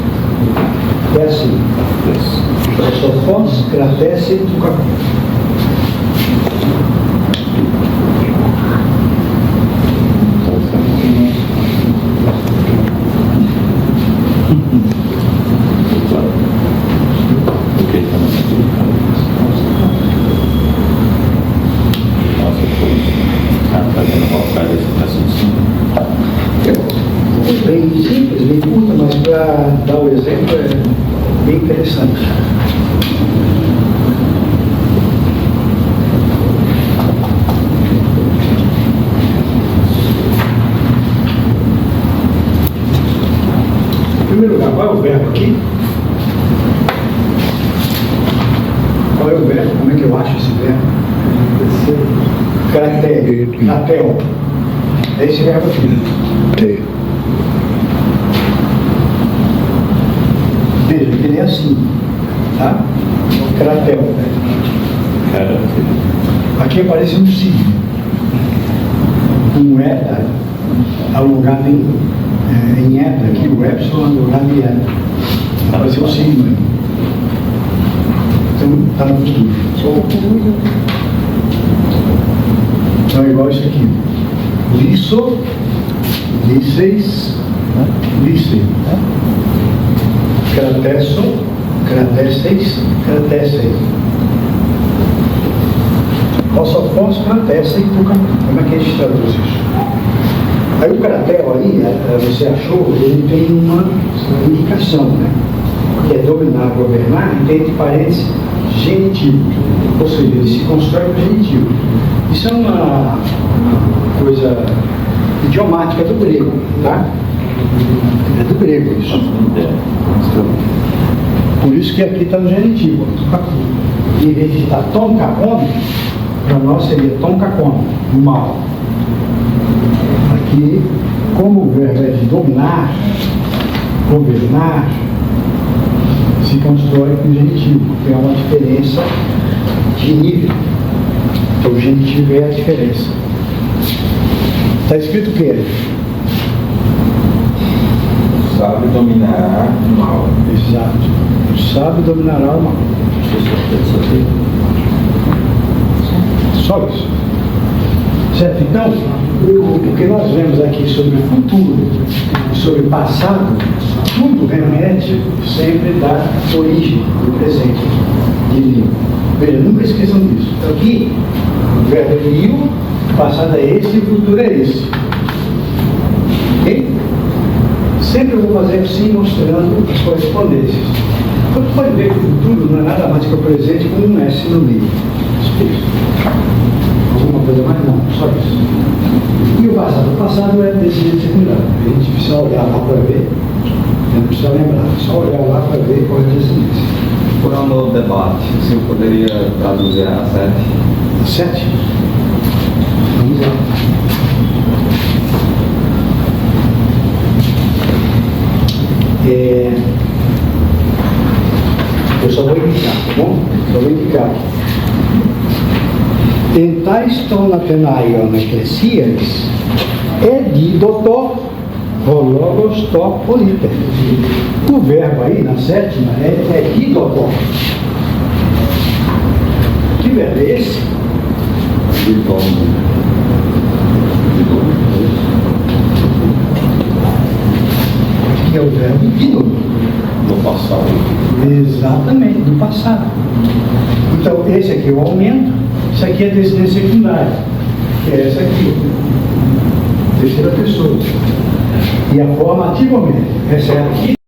É assim. Sofós, Cratese e Tucapó. Bem simples, bem curta, mas para dar o exemplo é bem interessante. Em primeiro lugar, qual é o verbo aqui? Qual é o verbo? Como é que eu acho esse verbo? Cratel. É esse verbo aqui. Veja, ele é assim, tá? Cratel. Aqui aparece um signo. Um eta alugado em eta, aqui o epsilon alugado em eta. Apareceu um signo aí. Então, está no futuro. Então é igual isso aqui. Liso, liseis, lise. Cratesso, crateseis, crateseis. Ossofós, cratessa e tucapó. Como é que a gente traduz isso? Aí o cratel aí, você achou, ele tem uma indicação, né? Que é dominar, governar, e tem entre parênteses genitivo. Ou seja, ele se constrói com genitivo. Isso é uma coisa idiomática do grego, tá? É do grego isso. Por isso que aqui está no genitivo. Em vez de estar tom cacome, para nós seria tom cacome, mal. Aqui, como o verbo é de dominar, governar, se constrói com genitivo, porque é uma diferença de nível. Então o genitivo é a diferença. Está escrito o quê? O sábio dominará o mal. Exato. O sábio dominará o mal. Só isso. Certo? Então, o que nós vemos aqui sobre o futuro, sobre o passado, tudo remete sempre da origem do presente divino. Veja, nunca esqueçam disso. Então, aqui, o verbo é rio, o passado é esse e o futuro é esse. Ok? Sempre eu vou fazer assim, mostrando as correspondências. Então, você pode ver que o futuro não é nada mais que o presente com um S no meio. Alguma coisa mais? Não, só isso. E o passado? O passado é descendente secundário. A gente precisa olhar lá para ver, não precisa lembrar, só olhar lá para ver qual é a descendência. Por um novo debate, você poderia traduzir a 7? A 7? Vamos lá. Eu só vou indicar, tá bom? Só vou indicar. Tentais ton Athenaion ecclesias edidoto Logos to politer. O verbo aí, na sétima, é idocó. Que verbo é esse? Que é o verbo ido. No passado. Exatamente, no passado. Então, esse aqui é o aumento, isso aqui é a decidência secundária, que é essa aqui. Terceira pessoa. E a forma ativamente, essa é aqui.